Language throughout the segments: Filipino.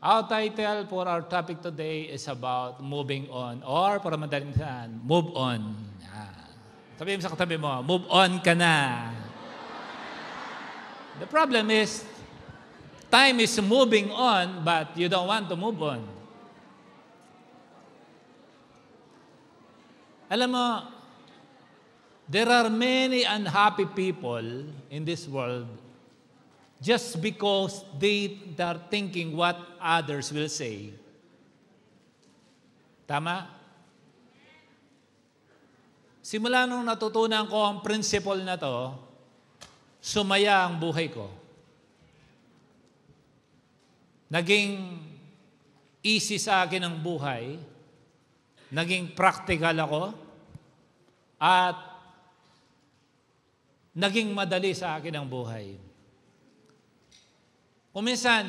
Our title for our topic today is about moving on, or para madaling saan, move on. Sabihin mo sa katabi mo, move on ka na. The problem is, time is moving on, but you don't want to move on. Alam mo, there are many unhappy people in this world just because they are thinking what others will say. Tama? Simula nung natutunan ko ang principle na to, sumaya ang buhay ko. Naging easy sa akin ang buhay, naging practical ako, at naging madali sa akin ang buhay. Kung minsan,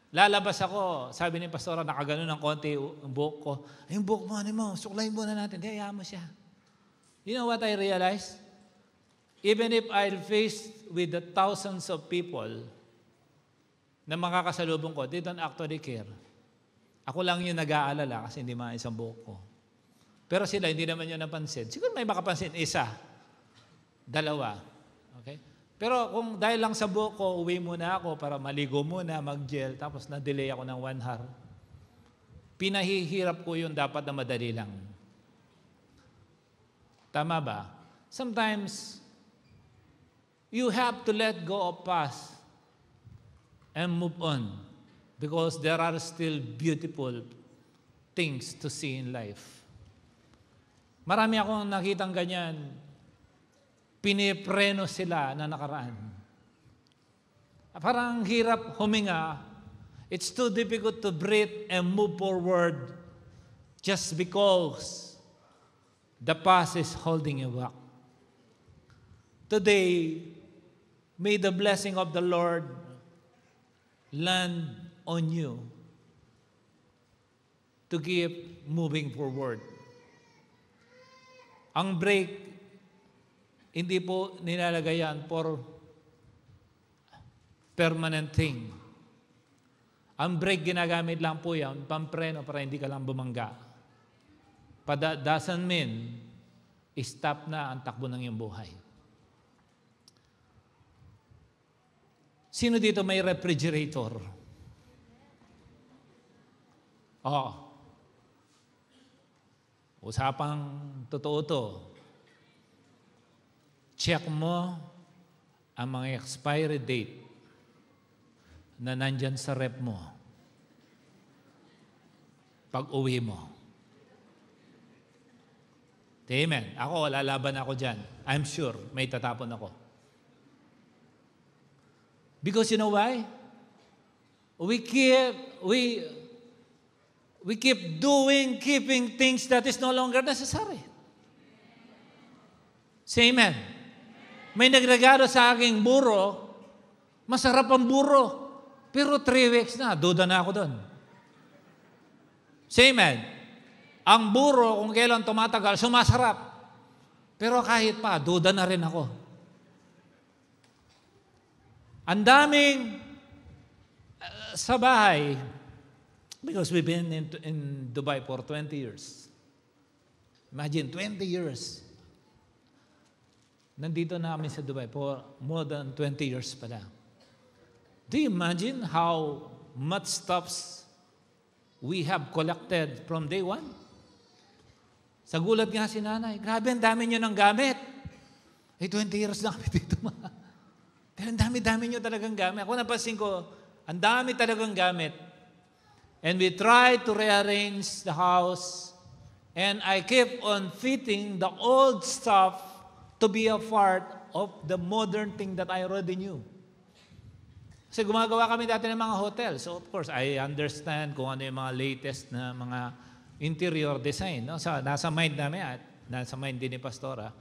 lalabas ako, sabi ni Pastora, nakaganon ng konti yung buhok ko. Ay, yung buhok mo, ano mo, suklayin muna natin. Hindi, hayaan mo siya. You know what I realized? Even if I'll face with the thousands of people na makakasalubong ko, they don't actually care. Ako lang yung nag-aalala kasi hindi maayos ang buhok ko. Pero sila, hindi naman yun napansin. Siguro may makapansin, isa, dalawa. Okay? Pero kung dahil lang sa buhok ko, uwi muna ako para maligo muna, mag-gel, tapos na-delay ako ng 1 hour. Pinahihirap ko yun dapat na madali lang. Tama ba? Sometimes, you have to let go of past and move on because there are still beautiful things to see in life. Marami akong nakitang ganyan. Pinipreno sila na nakaraan. Parang hirap huminga. It's too difficult to breathe and move forward just because the past is holding you back. Today, may the blessing of the Lord land on you to keep moving forward. Ang break, hindi po nilalagay yan for permanent thing. Ang brake, ginagamit lang po yan, pampreno para hindi ka lang bumangga. But that doesn't mean stop na ang takbo ng iyong buhay. Sino dito may refrigerator? Usapang totoo to. Check mo ang mga expiry date na nandyan sa rep mo pag uwi mo. Amen. Ako, lalaban ako dyan. I'm sure may tatapon ako. Because you know why? We keep keeping things that is no longer necessary. Say amen. May nagregalo sa aking burro, masarap ang burro, pero 3 weeks na, duda na ako doon. Say amen. Ang burro, kung kailan tumatagal, sumasarap. Pero kahit pa, duda na rin ako. Ang daming sa bahay, because we've been in Dubai for 20 years. Imagine, 20 years. Nandito na kami sa Dubai for more than 20 years pala. Do you imagine how much stuffs we have collected from day one? Sa gulat nga si nanay, grabe, ang dami nyo ng gamit. 20 years na kami dito, ma. Pero ang dami-dami nyo talagang gamit. Ako napansin ko, ang dami talagang gamit. And we try to rearrange the house, and I keep on fitting the old stuff to be a part of the modern thing that I already knew. Kasi gumagawa kami dati ng mga hotel. So of course, I understand kung ano yung mga latest na mga interior design. No? So, nasa mind namin at nasa mind din ni Pastora.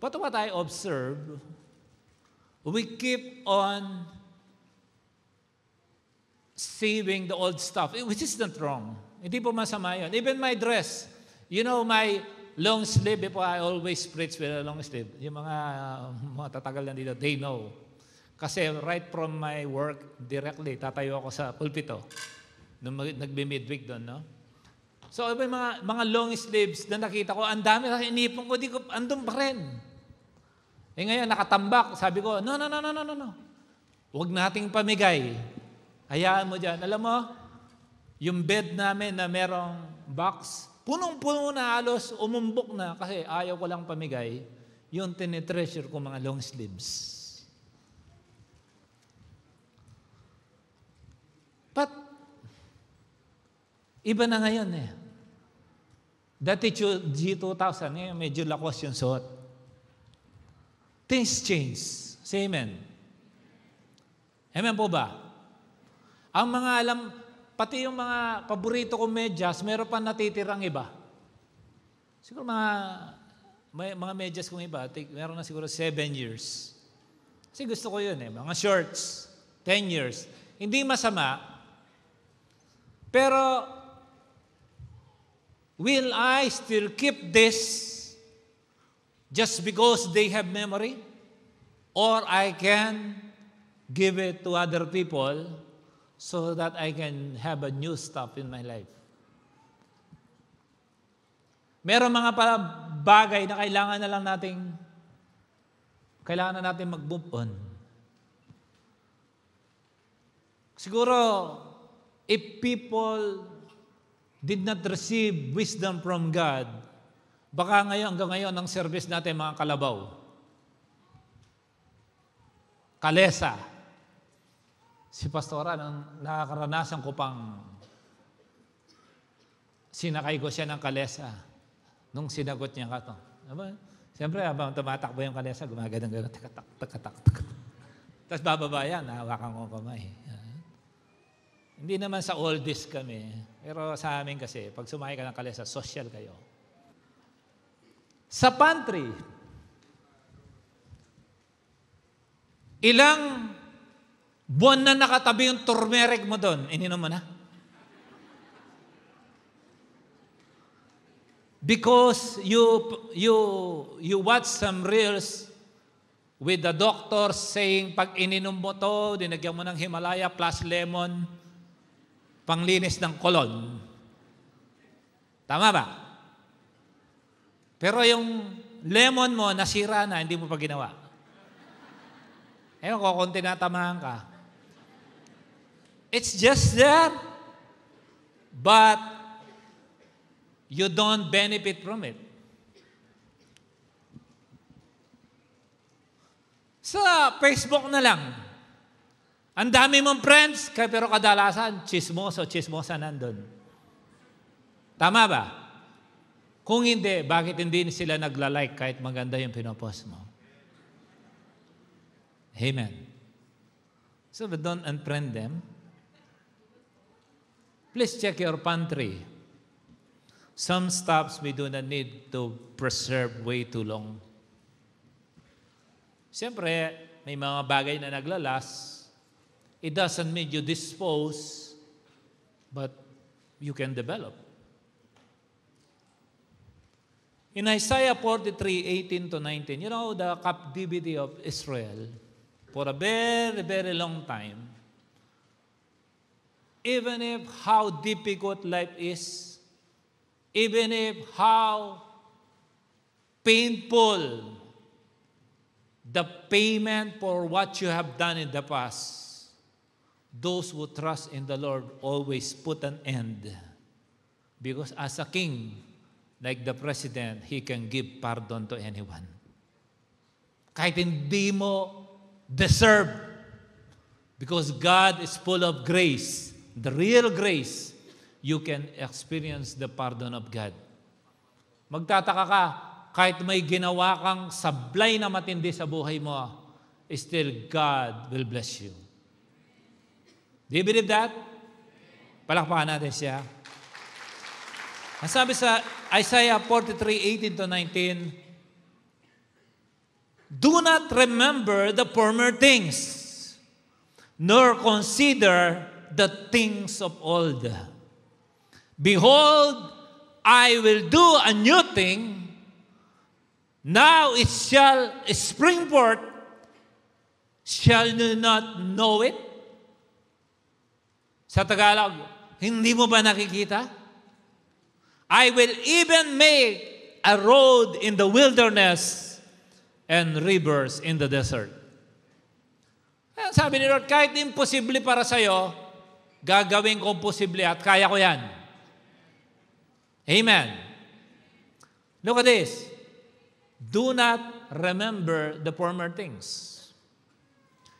But what I observe, we keep on saving the old stuff, which is not wrong. Hindi po masama yun. Even my dress, you know, my long sleeve, before I always preach with a long sleeve. Yung mga tatagal na dito, they know. Kasi right from my work, directly, tatayo ako sa pulpito. nung nagbe-midweek doon, no? So, may mga long sleeves na nakita ko, ang dami na inipon ko, andun pa rin. Ngayon, nakatambak. Sabi ko, no. Huwag nating pamigay. Hayaan mo dyan. Alam mo, yung bed namin na merong box, punong-puno na halos, umumbok na kasi ayaw ko lang pamigay. Yung tinitreasure ko mga long sleeves. But, iba na ngayon eh. Dati G2000, ngayon medyo lakos yung suot. Things change. Say amen. Amen po ba? Ang mga pati yung mga paborito kong medyas, meron pa natitirang iba. Siguro mga medyas kong iba, meron na siguro 7 years. Kasi gusto ko yun eh. Mga shorts, 10 years. Hindi masama, pero will I still keep this just because they have memory? Or I can give it to other people so that I can have a new stuff in my life? Meron mga bagay na kailangan na natin mag-move on. Siguro, if people did not receive wisdom from God, baka hanggang ngayon ang service natin mga kalabaw. Kalesa. Si Pastora, nakakaranasan ko pang sinakay ko siya ng kalesa nung sinagot niya ka to. Siyempre, habang tumatakbo yung kalesa, gumagandang takatak. Tapos bababa yan, hawakan ko kamay. Hindi naman sa oldies kami, pero sa amin kasi, pag sumakay ka ng kalesa, social kayo. Sa pantry, ilang buwan na nakatabi yung turmeric mo doon, ininom mo na? Because you watch some reels with the doctor saying, pag ininom mo to, dinagyan mo ng Himalaya plus lemon, panglinis ng kolon. Tama ba? Pero yung lemon mo, nasira na, hindi mo pa ginawa. Ewan ko, kung tinatamaan ka. It's just there, but you don't benefit from it. Sa Facebook na lang, ang dami mong friends, pero kadalasan, chismosa nandun. Tama ba? Kung hindi, bakit hindi sila nagla-like kahit maganda yung pinopost mo? Amen. So, don't unfriend them. Please check your pantry. Some stuffs we do not need to preserve way too long. Siyempre, may mga bagay na naglalas. It doesn't mean you dispose, but you can develop. In Isaiah 43:18-19, you know, the captivity of Israel, for a very, very long time, even if how difficult life is, even if how painful the payment for what you have done in the past, those who trust in the Lord always put an end. Because as a king, like the president, he can give pardon to anyone. Kahit hindi mo deserve. Because God is full of grace. The real grace, you can experience the pardon of God. Magtataka ka, kahit may ginawa kang sablay na matindi sa buhay mo, still God will bless you. Do you believe that? Palakpakan natin siya. Ang sabi sa Isaiah 43:18-19, do not remember the former things, nor consider the things of old. Behold, I will do a new thing. Now it shall spring forth. Shall you not know it? Sa Tagalog, Hindi mo ba nakikita? I will even make a road in the wilderness and rivers in the desert. Kaya sabi ni Lord, kahit imposible para sa'yo, gagawin ko posible at kaya ko yan. Amen. Look at this. Do not remember the former things.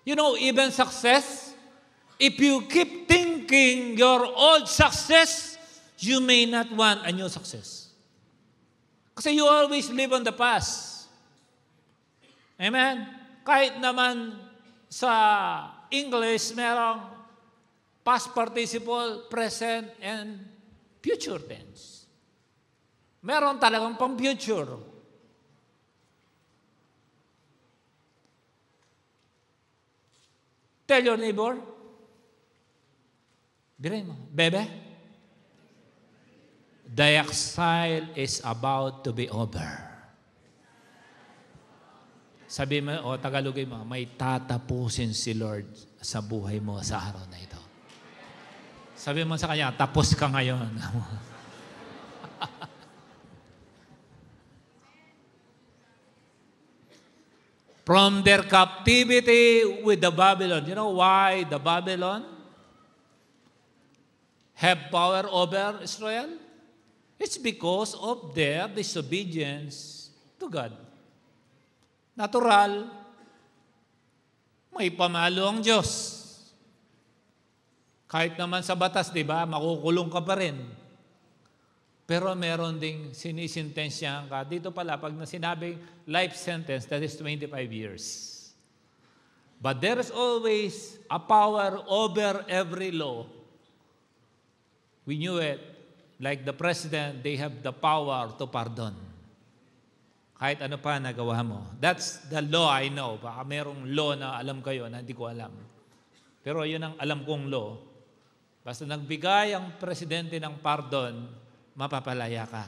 You know, even success, if you keep thinking your old success, you may not want a new success. Kasi you always live on the past. Amen? Kahit naman sa English, merong past participle, present, and future tense. Meron talagang pang future. Tell your neighbor, bilhin mo, bebe, the exile is about to be over. Sabi mo, o Tagalogin mo, may tatapusin si Lord sa buhay mo sa araw na ito. Sabi mo sa kanya, tapos ka ngayon. From their captivity with the Babylon. You know why the Babylon have power over Israel? It's because of their disobedience to God. Natural, may pamalo ang Diyos. Kahit naman sa batas, di ba, makukulong ka pa rin. Pero meron ding sinisintensyahan ka. Dito pala, pag sinabing life sentence, that is 25 years. But there is always a power over every law. We knew it. Like the president, they have the power to pardon. Kahit ano pa nagawa mo. That's the law I know. Baka merong law na alam kayo na hindi ko alam. Pero yun ang alam kong law. Basta nagbigay ang presidente ng pardon, mapapalaya ka.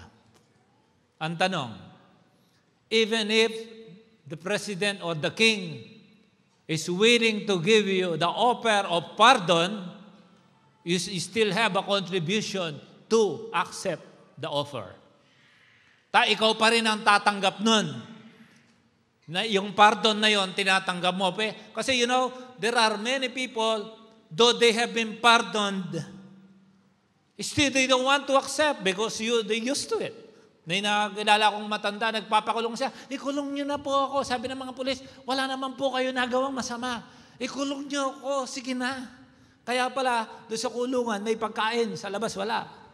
Ang tanong, even if the president or the king is willing to give you the offer of pardon, you still have a contribution to accept the offer. Ikaw pa rin ang tatanggap nun. Na yung pardon na yon tinatanggap mo. Kasi you know, there are many people, though they have been pardoned, still they don't want to accept because they used to it. May nakilala kong matanda, nagpapakulong siya, ikulong niyo na po ako. Sabi ng mga pulis, wala naman po kayo nagawang masama. Ikulong niyo ako, sige na. Kaya pala, doon sa kulungan, may pagkain, sa labas wala.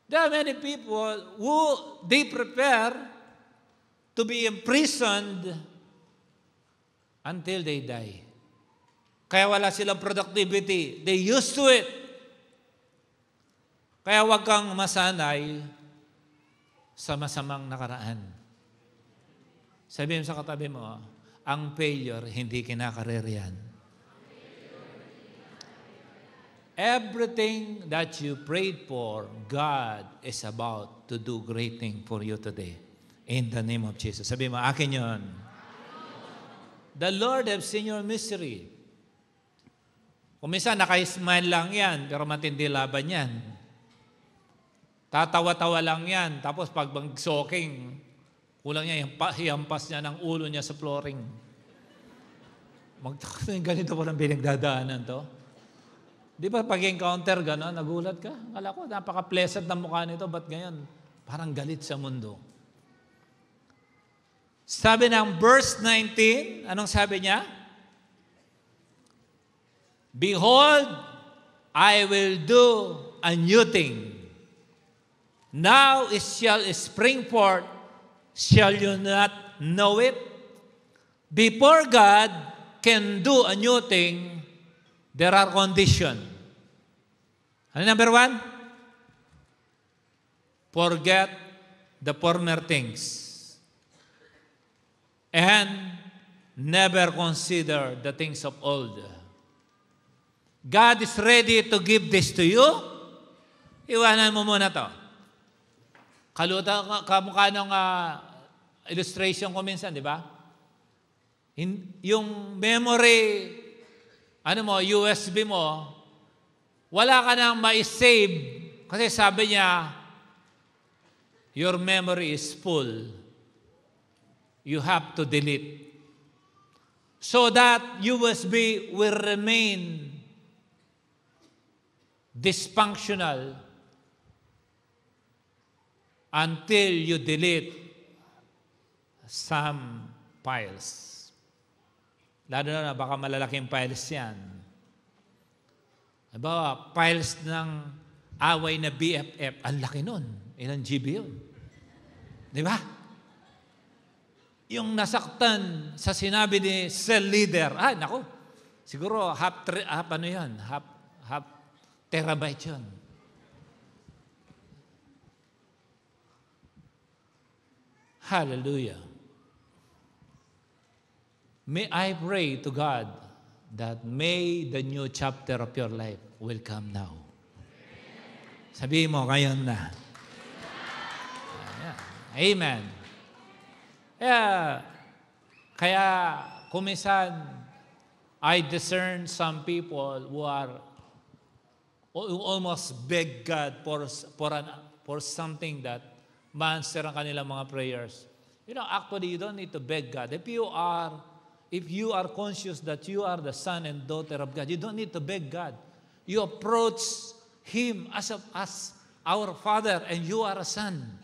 There are many people who they prepare to be imprisoned until they die. Kaya wala silang productivity. They used to it. Kaya huwag kang masanay sa masamang nakaraan. Sabihin sa katabi mo, ang failure, hindi kinakarir yan. Everything that you prayed for, God is about to do great thing for you today. In the name of Jesus. Sabihin mo, akin yun. The Lord have seen your misery. Kung minsan, naka-smile lang yan, pero matindi laban yan. Tatawa-tawa lang yan, tapos pag mag-soaking, kulang niya, hiyampas niya ng ulo niya sa flooring. Ganito po ng pinagdadaanan to. Di ba pag encounter gano'n, nagulat ka? Akala ko, napaka-pleasant na mukha nito, ba't ganyan? Parang galit sa mundo. Sabi ng verse 19, anong sabi niya? Behold, I will do a new thing. Now it shall spring forth. Shall you not know it? Before God can do a new thing, there are conditions. Ano number 1? Forget the former things. And never consider the things of old. God is ready to give this to you. Iwanan mo muna to. Kamukha ng illustration ko minsan, di ba? Yung memory, USB mo, wala ka nang ma-save kasi sabi niya, your memory is full. You have to delete. So that USB will remain dysfunctional until you delete some files. Lalo na baka malalaking files yan. Halimbawa, files ng away na BFF, ang laki nun. Ilang GB yun. Di ba? Yung nasaktan sa sinabi ni cell leader, naku, siguro half terabyte yun. Hallelujah. May I pray to God that may the new chapter of your life will come now. Sabihin mo, ngayon na. Amen. Kaya kumisan, I discern some people who almost beg God for something that ma-answer ang kanilang mga prayers. Actually, you don't need to beg God. If you are conscious that you are the son and daughter of God, you don't need to beg God. You approach Him as our Father, and you are a son.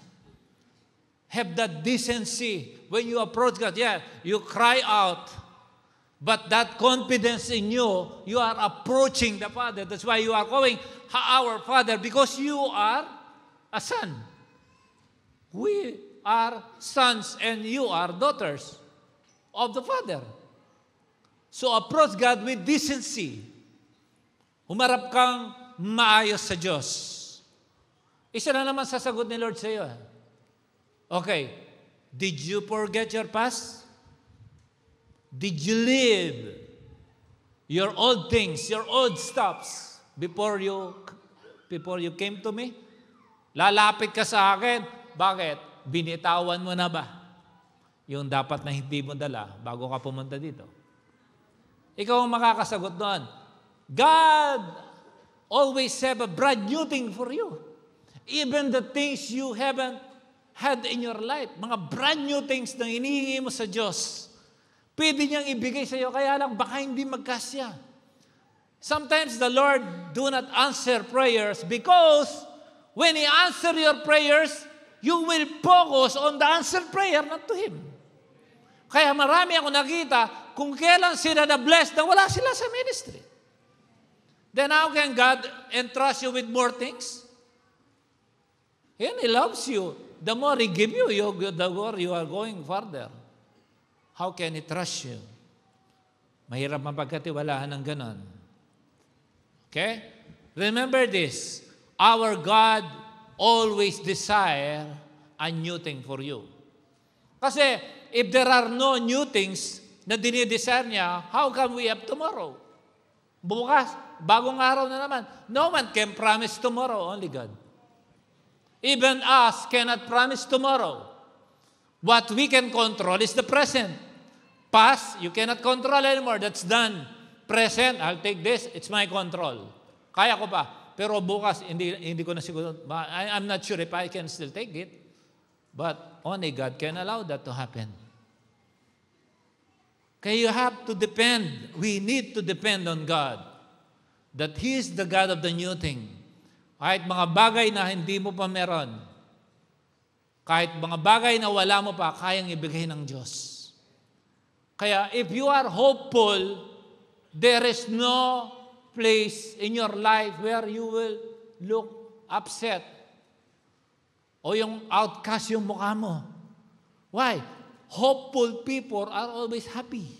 Have that decency. When you approach God, you cry out. But that confidence in you, you are approaching the Father. That's why you are calling our Father, because you are a son. We are sons and you are daughters of the Father. So approach God with decency. Humarap kang maayos sa Diyos. Isa na naman sasagot ni Lord sa iyo. Okay, did you forget your past? Did you leave your old things, your old stuffs before you came to me? Lalapit ka sa akin. Bakit? Binitawan mo na ba yung dapat na hindi mo dala bago ka pumunta dito? Ikaw ang makakasagot doon. God always have a brand new thing for you. Even the things you haven't had in your life, mga brand new things na hinihingi mo sa Diyos, pwede niyang ibigay sa iyo, kaya lang baka hindi magkasya. Sometimes the Lord do not answer prayers because when He answer your prayers, you will focus on the answered prayer, not to Him. Kaya marami ako nakita, kung kailan sila na-blessed na wala sila sa ministry. Then how can God entrust you with more things? And He loves you. The more He give you, the more you are going further. How can He trust you? Mahirap mapagkatiwalaan ng ganon. Okay? Remember this. Our God always desire a new thing for you. Kasi if there are no new things na dinidesire niya, how come we have tomorrow? Bukas, bagong araw na naman. No one can promise tomorrow, only God. Even us cannot promise tomorrow. What we can control is the present. Past, you cannot control anymore. That's done. Present, I'll take this. It's my control. Kaya ko pa. Pero bukas, hindi ko na siguro, I'm not sure if I can still take it. But only God can allow that to happen. Kaya you have to depend. We need to depend on God. That He is the God of the new thing. Kahit mga bagay na hindi mo pa meron, kahit mga bagay na wala mo pa, kayang ibigay ng Diyos. Kaya if you are hopeful, there is no place in your life where you will look upset o yung outcast yung mukha mo. Why? Hopeful people are always happy.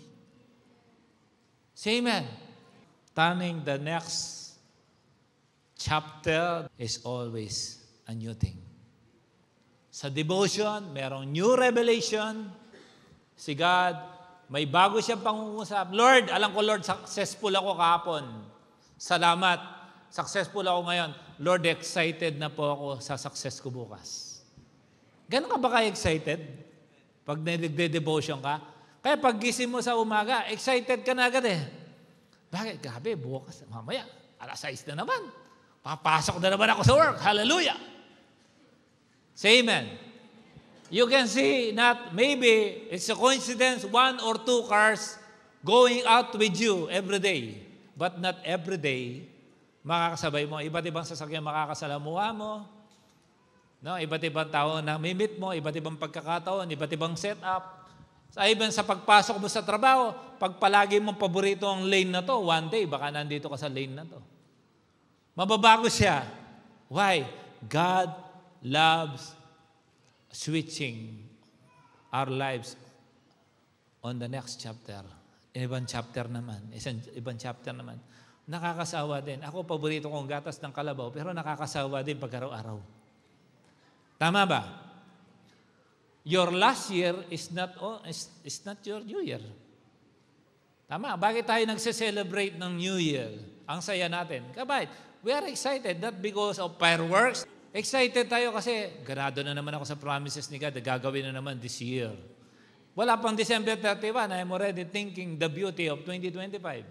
Say amen. Turning the next chapter is always a new thing. Sa devotion, merong new revelation. Si God, may bago siyang pangungusap. Lord, alam ko Lord, successful ako kahapon. Salamat. Successful ako ngayon. Lord, excited na po ako sa success ko bukas. Ganun ka ba ka-excited? Pag nagde-devotion ka? Kaya pag gising mo sa umaga, excited ka na agad eh. Bakit? Grabe, bukas, mamaya, Alas 6 na naman. Papasok na naman ako sa work. Hallelujah! Say amen. You can see not maybe it's a coincidence 1 or 2 cars going out with you every day. But not every day makakasabay mo. Iba't ibang sasakyan makakasalamuha mo. No? Iba't ibang tao na mimit mo, iba't ibang pagkakataon, iba't ibang setup. Even sa pagpasok mo sa trabaho, pag palagi mong paborito ang lane na to, one day, baka nandito ka sa lane na to. Mababago siya. Why? God loves switching our lives on the next chapter. Ibang chapter naman. Ibang chapter naman. Nakakasawa din. Ako, paborito kong gatas ng kalabaw, pero nakakasawa din pag araw-araw. Tama ba? Your last year is not your new year. Tama. Bakit tayo nagse-celebrate ng New Year? Ang saya natin. Kabait. We are excited not because of fireworks. Excited tayo kasi ganado na naman ako sa promises ni God na gagawin na naman this year. Wala pang December 31, I'm already thinking the beauty of 2025.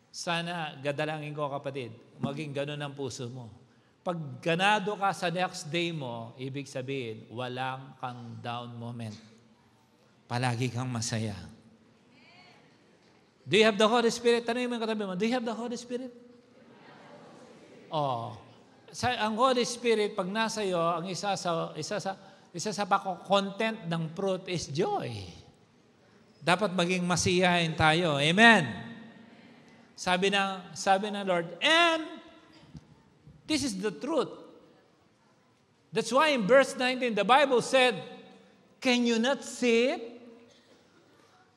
Sana gadalangin ko, kapatid, maging ganun ang puso mo. Pag ganado ka sa next day mo, ibig sabihin, walang kang down moment. Palagi kang masaya. Do you have the Holy Spirit? Tanungin mo yung katabi mo, do you have the Holy Spirit? Oh. Ang Holy Spirit, pag nasa iyo, ang isa sa content ng fruit is joy. Dapat maging masiyahin tayo. Amen. Sabi ng Lord, and this is the truth. That's why in verse 19, the Bible said, can you not see it?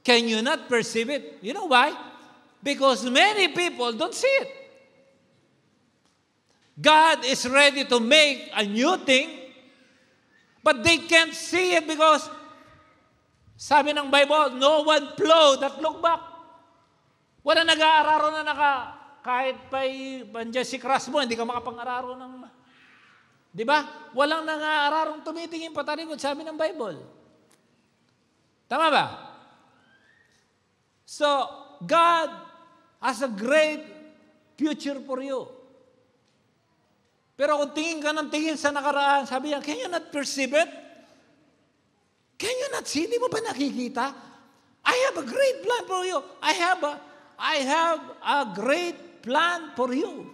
Can you not perceive it? You know why? Because many people don't see it. God is ready to make a new thing, but they can't see it because, sabi ng Bible, no one plow that look back. Wala nag-aararo na kahit pandiyan si crush mo, hindi ka makapang-araro ng, di ba? Walang nang-aararong tumitingin patalikod, sabi ng Bible. Tama ba? So, God has a great future for you. Pero kung tingin ka ng tingin sa nakaraan, sabi niya, can you not perceive it? Can you not see? Di mo ba nakikita? I have a great plan for you. I have a great plan for you.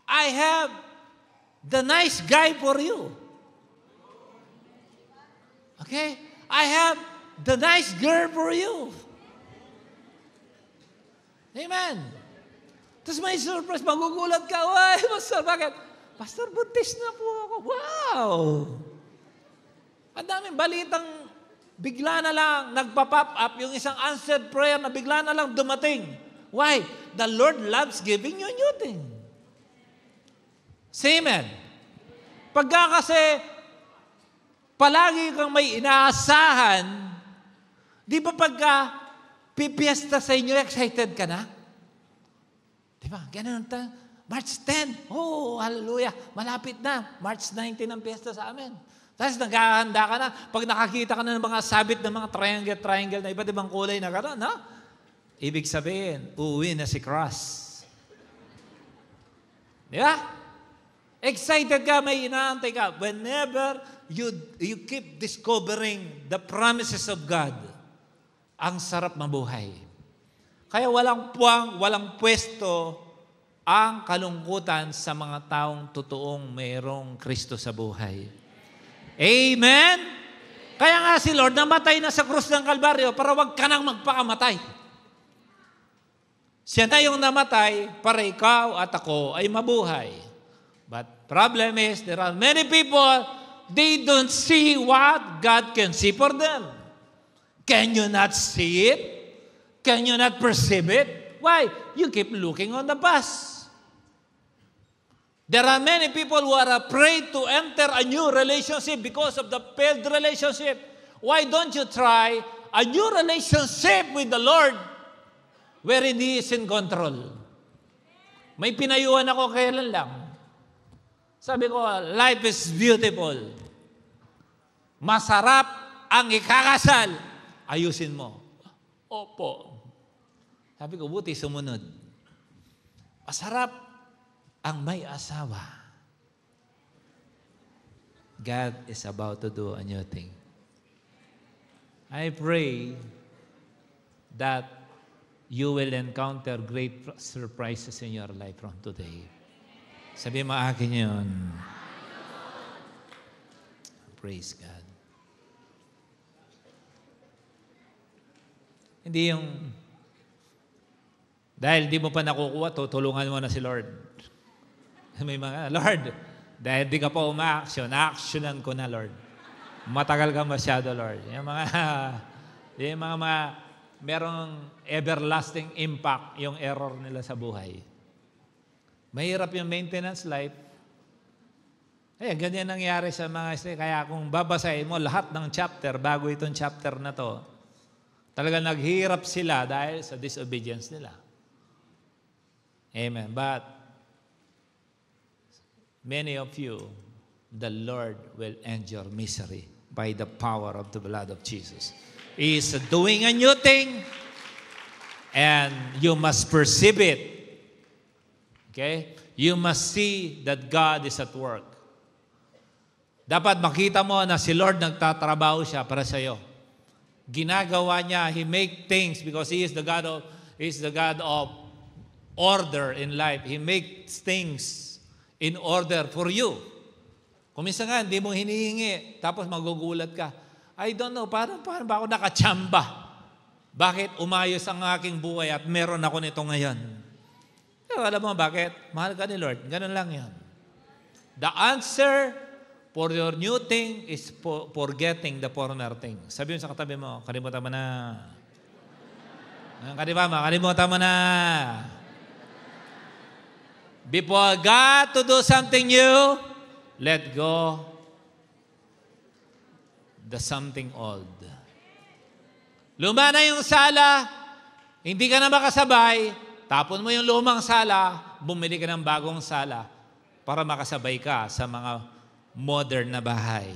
I have the nice guy for you. Okay? I have the nice girl for you. Amen. Tapos may surprise, magugulat ka. Why, Pastor, bakit? Pastor, buntis na po ako. Wow! Ang daming balitang bigla na lang nagpa-pop up yung isang answered prayer na bigla na lang dumating. Why? The Lord loves giving you new thing. Say amen. Pagka kasi palagi kang may inaasahan, di ba pagka pipiesta sa inyo, excited ka na? Di ba? Ganun ta. March 10. Oh, hallelujah. Malapit na. March 19 ang piyesta sa amin. Tapos naghahanda ka na. Pag nakakita ka na ng mga sabit ng mga triangle na iba't ibang kulay na gano'n, no? Ibig sabihin, uuwi na si Cross. Di ba? Excited ka, may inaantay ka. Whenever you keep discovering the promises of God, ang sarap mabuhay. Kaya walang puwang, walang pwesto ang kalungkutan sa mga taong totoong mayroong Kristo sa buhay. Amen? Kaya nga si Lord namatay na sa krus ng Kalbaryo para wag ka nang magpakamatay. Siya na yung namatay para ikaw at ako ay mabuhay. But problem is, there are many people, they don't see what God can see for them. Can you not see it? Can you not perceive it? Why? You keep looking on the past. There are many people who are afraid to enter a new relationship because of the failed relationship. Why don't you try a new relationship with the Lord wherein He is in control? May pinayuhan ako kailan lang. Sabi ko, life is beautiful. Masarap ang ikakasal. Ayusin mo. Opo. Sabi ko, buti sumunod. Masarap ang may asawa. God is about to do a new thing. I pray that you will encounter great surprises in your life from today. Sabi mo akin yun. Praise God. Hindi yung, dahil di mo pa nakukuha, tutulungan mo na si Lord. May mga, Lord, dahil di ka pa uma-action, actionan ko na, Lord. Matagal ka masyado, Lord. Yung mga merong everlasting impact yung error nila sa buhay. Mahirap yung maintenance life. Ganyan nangyari sa mga kaya kung babasahin mo lahat ng chapter bago itong chapter na to, talaga naghirap sila dahil sa disobedience nila. Amen. But many of you, the Lord will end your misery by the power of the blood of Jesus. He is doing a new thing, and you must perceive it. Okay? You must see that God is at work. Dapat makita mo na si Lord nagtatrabaho siya para sa iyo. Ginagawa niya, He make things because He is the God of order in life. He makes things in order for you. Kung minsan nga, hindi mo hinihingi, tapos magugulat ka. I don't know, paano ba ako nakachamba? Bakit umayos ang aking buhay at meron ako nito ngayon? Pero alam mo bakit? Mahal ka ni Lord. Ganun lang yan. The answer for your new thing is forgetting the former thing. Sabi mo sa katabi mo, kalimutan mo na. Kalimutan mo na. Before God to do something new, let go the something old. Luma na yung sala, hindi ka na makasabay, tapon mo yung lumang sala, bumili ka ng bagong sala para makasabay ka sa mga modern na bahay.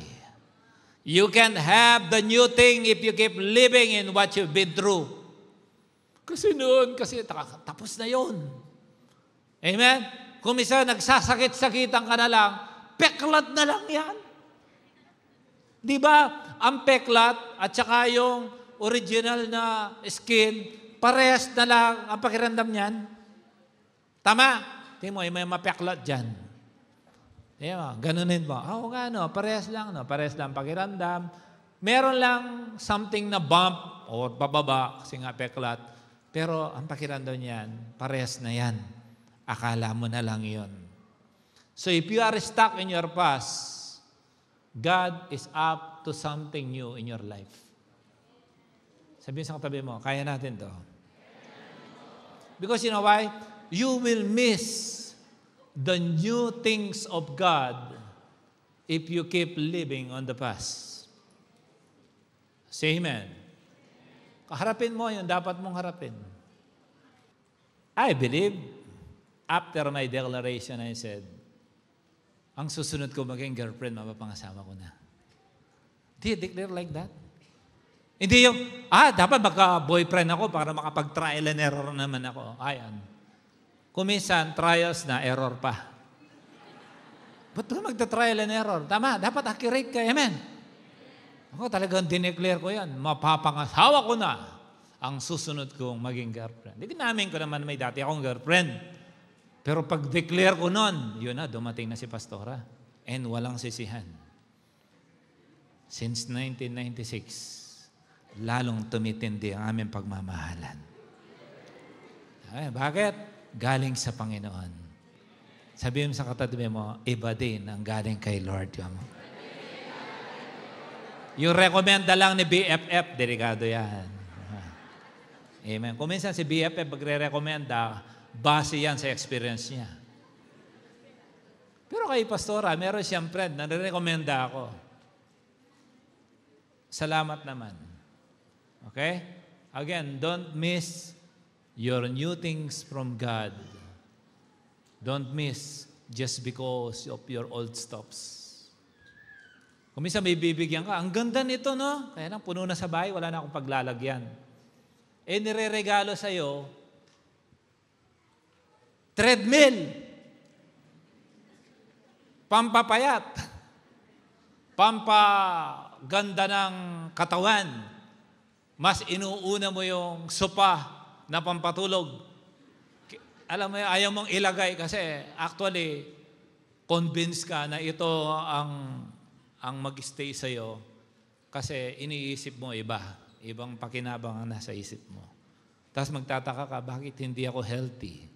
You can have the new thing if you keep living in what you've been through. Kasi tapos na yun. Amen? Kung isa nagsasakit-sakitan ka na lang, peklat na lang yan. Di ba? Ang peklat at saka yung original na skin, parehas na lang ang pakiramdam niyan. Tama? Tingnan mo, may mapeklat dyan. Ganunin mo. Oo nga, no, parehas lang pakiramdam. Meron lang something na bump o bababa kasi nga peklat. Pero ang pakiramdam niyan, parehas na yan. Akala mo na lang yun. So if you are stuck in your past, God is up to something new in your life. Sabihin sa katabi mo, kaya natin to. Because you know why? You will miss the new things of God if you keep living on the past. Say amen. Harapin mo yung dapat mong harapin. I believe, after my declaration, I said, ang susunod ko maging girlfriend, mapapangasama ko na. Do you declare like that? Hindi yung, dapat magka-boyfriend ako para makapag-trial and error naman ako. Ayan. Kuminsan, trials na, error pa. Ba't ka magta-trial and error? Tama, dapat accurate ka. Amen. Ako talagang dineclare ko yan. Mapapangasawa ko na ang susunod kong maging girlfriend. Hindi namin ko naman may dati akong girlfriend. Pero pag-declare ko nun, yun na, dumating na si Pastora. And walang sisihan. Since 1996, lalong tumitindi ang aming pagmamahalan. Bakit? Galing sa Panginoon. Sabihin sa katabi mo, iba din ang galing kay Lord. Yung recommenda lang ni BFF, delikado yan. Amen. Kung minsan si BFF magre-recommenda, base yan sa experience niya. Pero kay Pastora, meron siyang friend na nire-recommenda ako. Salamat naman. Okay? Again, don't miss your new things from God. Don't miss just because of your old stuffs. Kung minsan may bibigyan ka, ang ganda nito, no? Kaya lang, puno na sa bahay, wala na akong paglalagyan. Nire-regalo sa'yo, Treadmill. Pampapayat. Pampaganda ng katawan. Mas inuuna mo yung sopa na pampatulog. Alam mo, ayaw mong ilagay kasi actually, convinced ka na ito ang mag-stay sa'yo kasi iniisip mo iba. Ibang pakinabang ang nasa isip mo. Tapos magtataka ka, bakit hindi ako healthy?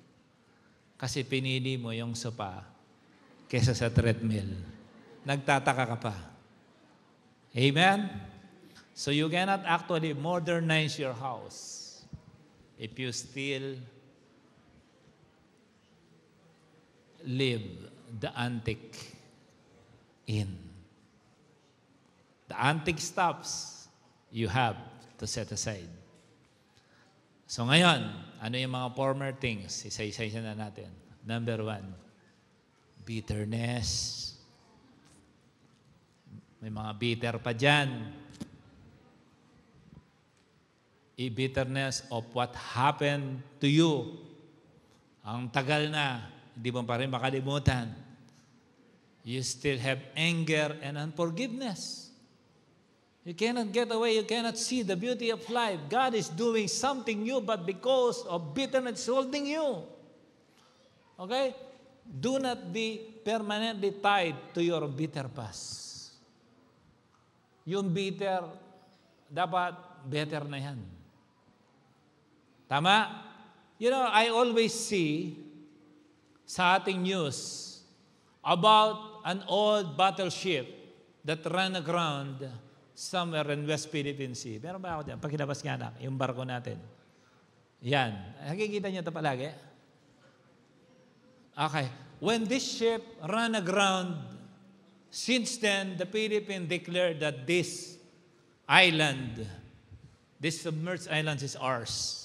Kasi pinili mo yung sopa kesa sa treadmill. Nagtataka ka pa. Amen? So you cannot actually modernize your house if you still live the antique in. The antique stuffs you have to set aside. So ngayon, ano yung mga former things? Isa-isa na natin. Number 1, bitterness. May mga bitter pa dyan. Bitterness of what happened to you. Ang tagal na, hindi mo pa rin makalimutan. You still have anger and unforgiveness. You cannot get away. You cannot see the beauty of life. God is doing something new, but because of bitterness holding you. Okay? Do not be permanently tied to your bitter past. Yung bitter, dapat better na yan. Tama? You know, I always see sa ating news about an old battleship that ran aground somewhere in West Philippine Sea. Meron ba ako dyan? Pakilabas nga na, yung barko natin. Yan. Nakikita niyo ito palagi? Okay. When this ship ran aground, since then, the Philippines declared that this island, this submerged island is ours.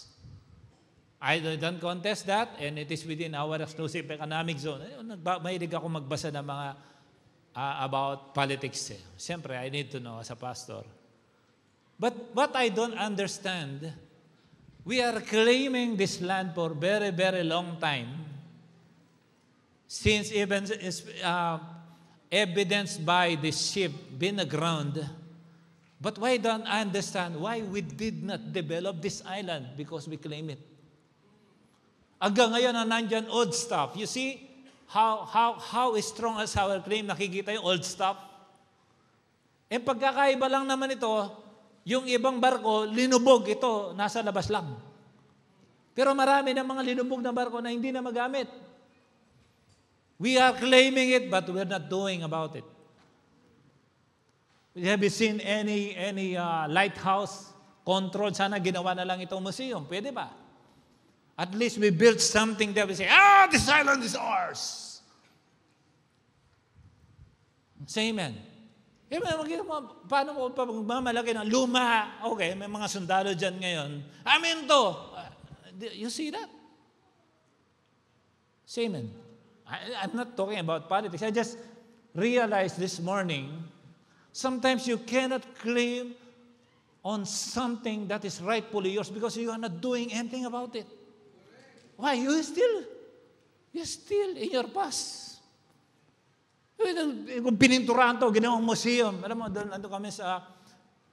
I don't contest that, and it is within our exclusive economic zone. Mahilig ako magbasa ng mga about politics. Siyempre, I need to know as a pastor. But what I don't understand, we are claiming this land for very, very long time. Since even evidenced by this ship being aground. But why don't I understand why we did not develop this island? Because we claim it. Hanggang ngayon na nandyan old stuff. You see how strong as our claim, nakikita yung old stuff. Eh pagkakaiba lang naman ito, yung ibang barko, linubog ito, nasa labas lang. Pero marami ng mga linubog na barko na hindi na magamit. We are claiming it, but we're not doing about it. Have you seen any lighthouse control? Sana ginawa na lang itong museum. Pwede ba? At least we built something there. We say, this island is ours. Say amen. Paano mo pagmamalaki ng luma? Okay, may mga sundalo dyan ngayon. Amin to. You see that? Say amen. I'm not talking about politics. I just realized this morning, sometimes you cannot claim on something that is rightfully yours because you are not doing anything about it. Why? You're still in your past. Kung pininturahan to, ginawang museum. Alam mo, doon kami sa,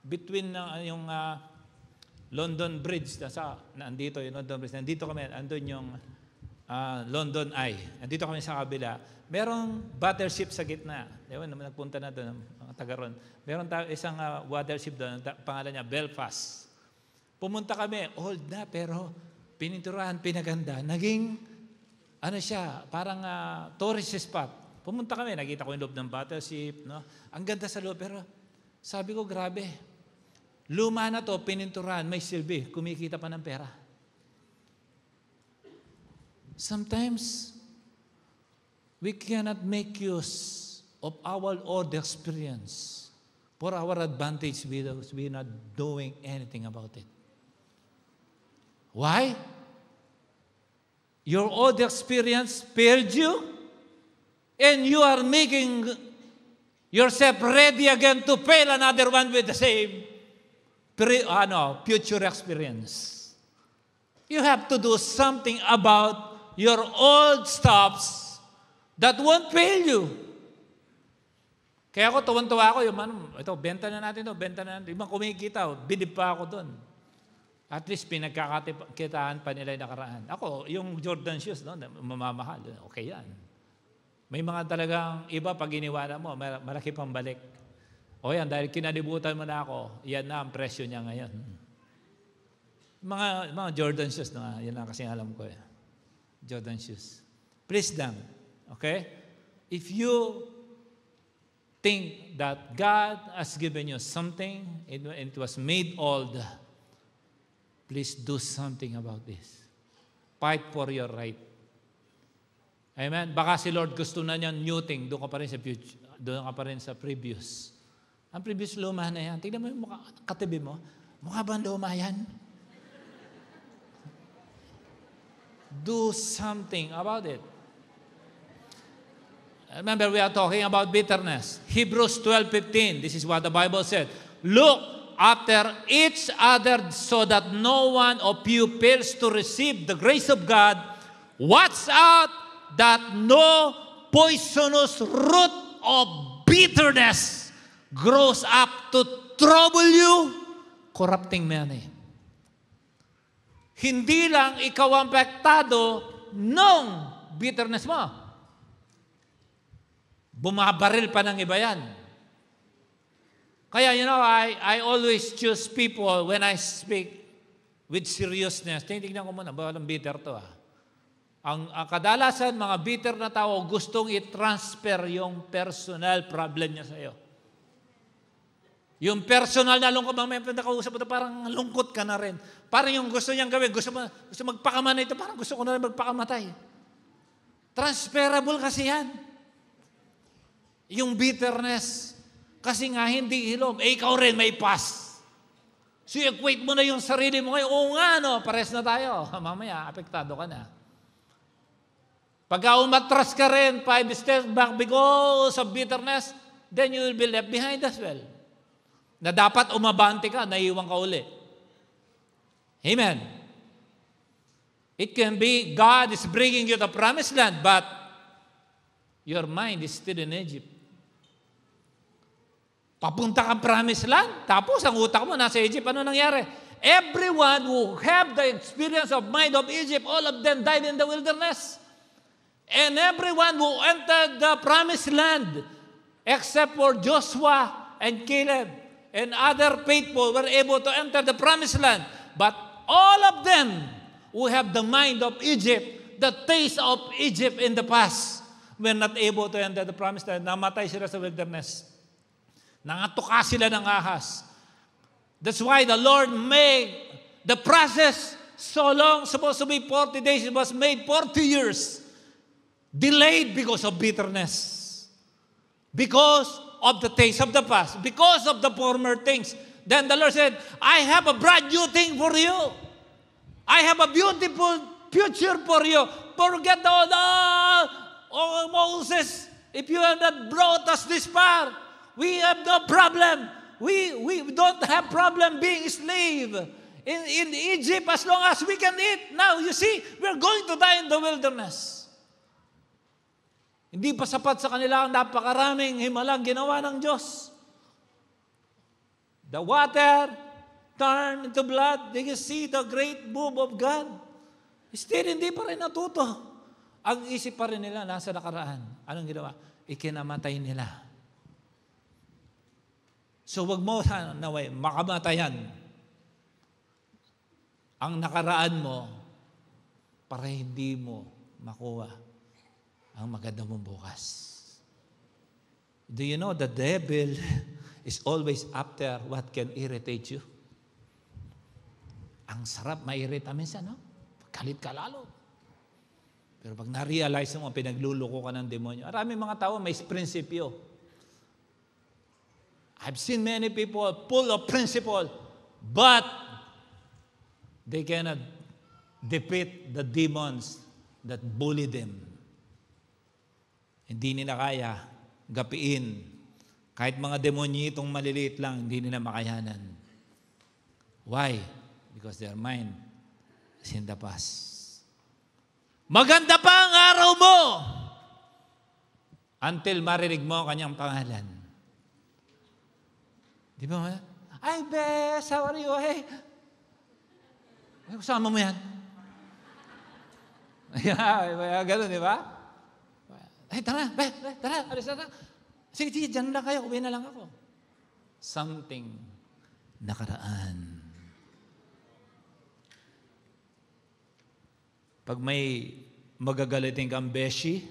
between yung London Bridge, nandito yung London Bridge, nandito kami, andun yung London Eye. Nandito kami sa kabila. Merong battleship sa gitna. Diba, nagpunta na doon, mga taga ron. Meron isang battleship doon, pangalan niya, Belfast. Pumunta kami, old na, pero pininturahan, pinaganda. Naging, parang tourist spot. Pumunta kami, nakita ko yung loob ng battleship. No? Ang ganda sa loob, pero sabi ko, grabe. Luma na to, pininturahan, may silbi, kumikita pa ng pera. Sometimes, we cannot make use of our old experience for our advantage because we are not doing anything about it. Why? Your old experience failed you, and you are making yourself ready again to fail another one with the same future experience. You have to do something about your old stuffs that won't fail you. Kaya ako, tuwan-tuwa ako, yung ito, benta na natin ito, benta na natin. Ibang kumikita, bidib pa ako doon. At least pinagkakakitaan pa nila yung nakaraan. Ako, yung Jordan shoes, no, mamamahal, okay yan. May mga talagang iba pag iniwala mo, malaki pang balik. O yan, dahil kinalibutan mo na ako, yan na ang presyo niya ngayon. Mga Jordan shoes, no, yan lang kasi alam ko. Jordan shoes. Please lang, okay? If you think that God has given you something, it was made old, please do something about this. Fight for your right. Amen? Baka si Lord gusto na niya new thing, doon ka pa rin sa future, doon ka pa rin sa previous. Ang previous luma na yan. Tingnan mo yung mukha, katabi mo. Mukha ba ang luma yan? Do something about it. Remember, we are talking about bitterness. Hebrews 12:15, this is what the Bible said. Look after each other so that no one of you fails to receive the grace of God. Watch out that no poisonous root of bitterness grows up to trouble you, corrupting many. Hindi lang ikaw ang apektado ng bitterness mo. Bumabaril pa ng iba yan. Kaya, I always choose people when I speak with seriousness. Tingnan ko muna, walang bitter to. Ang kadalasan, mga bitter na tao, gustong i-transfer yung personal problem niya sa iyo. Yung personal na lungkot, may nakausap mo, parang lungkot ka na rin. Parang yung gusto niyang gawin, gusto magpakamatay ito, parang gusto ko na rin magpakamatay. Transferable kasi yan. Yung bitterness, kasi nga hindi hilom, ikaw rin may pass. So equate mo na yung sarili mo ngayon, oo nga, no, pares na tayo. Mamaya, apektado ka na. Pagka umatras ka rin, 5 steps back because of bitterness, then you will be left behind as well. Na dapat umabante ka, naiiwan ka uli. Amen. It can be God is bringing you to the promised land, but your mind is still in Egypt. Papunta kang promised land, tapos ang utak mo nasa Egypt. Ano nangyari? Everyone who have the experience of mind of Egypt, all of them died in the wilderness. And everyone who entered the promised land, except for Joshua and Caleb and other faithful, were able to enter the promised land. But all of them who have the mind of Egypt, the taste of Egypt in the past, were not able to enter the promised land. Namatay sila sa wilderness. Nangatuka sila ng ahas. That's why the Lord made the process so long, supposed to be 40 days, it was made 40 years. Delayed because of bitterness. Because of the taste of the past. Because of the former things. Then the Lord said, I have a brand new thing for you. I have a beautiful future for you. Forget all oh, Moses, if you have not brought us this far, we have no problem. We don't have problem being slave in Egypt as long as we can eat. Now, you see, we're going to die in the wilderness. Hindi pa sapat sa kanila ang napakaraming himalang ginawa ng Diyos. The water turned into blood. They can see the great move of God. Still, hindi pa rin natuto. Ang isip pa rin nila nasa nakaraan. Anong ginawa? Ikinamatay nila. So wag mo naway makamatayan ang nakaraan mo para hindi mo makuha ang maganda mong bukas. Do you know the devil is always after what can irritate you? Ang sarap mairita minsan, no? Galit ka lalo. Pero pag na-realize mo, pinagluluko ka ng demonyo. Maraming mga tao may prinsipyo. I've seen many people full of principle, but they cannot defeat the demons that bully them. Hindi nila kaya gapiin. Kahit mga demonyitong maliliit lang, hindi nila makayanan. Why? Because their mind is in the past. Maganda pa ang araw mo until marinig mo ang kanyang pangalan. Di ba? Ay, Bes, how are you? Hey, kasama mo yan. Ganun, di ba? Ay, tara, Bes, tara, alis na. Sige, dyan lang kayo, uwi na lang ako. Something nakaraan. Pag may magagalitin kang beshi,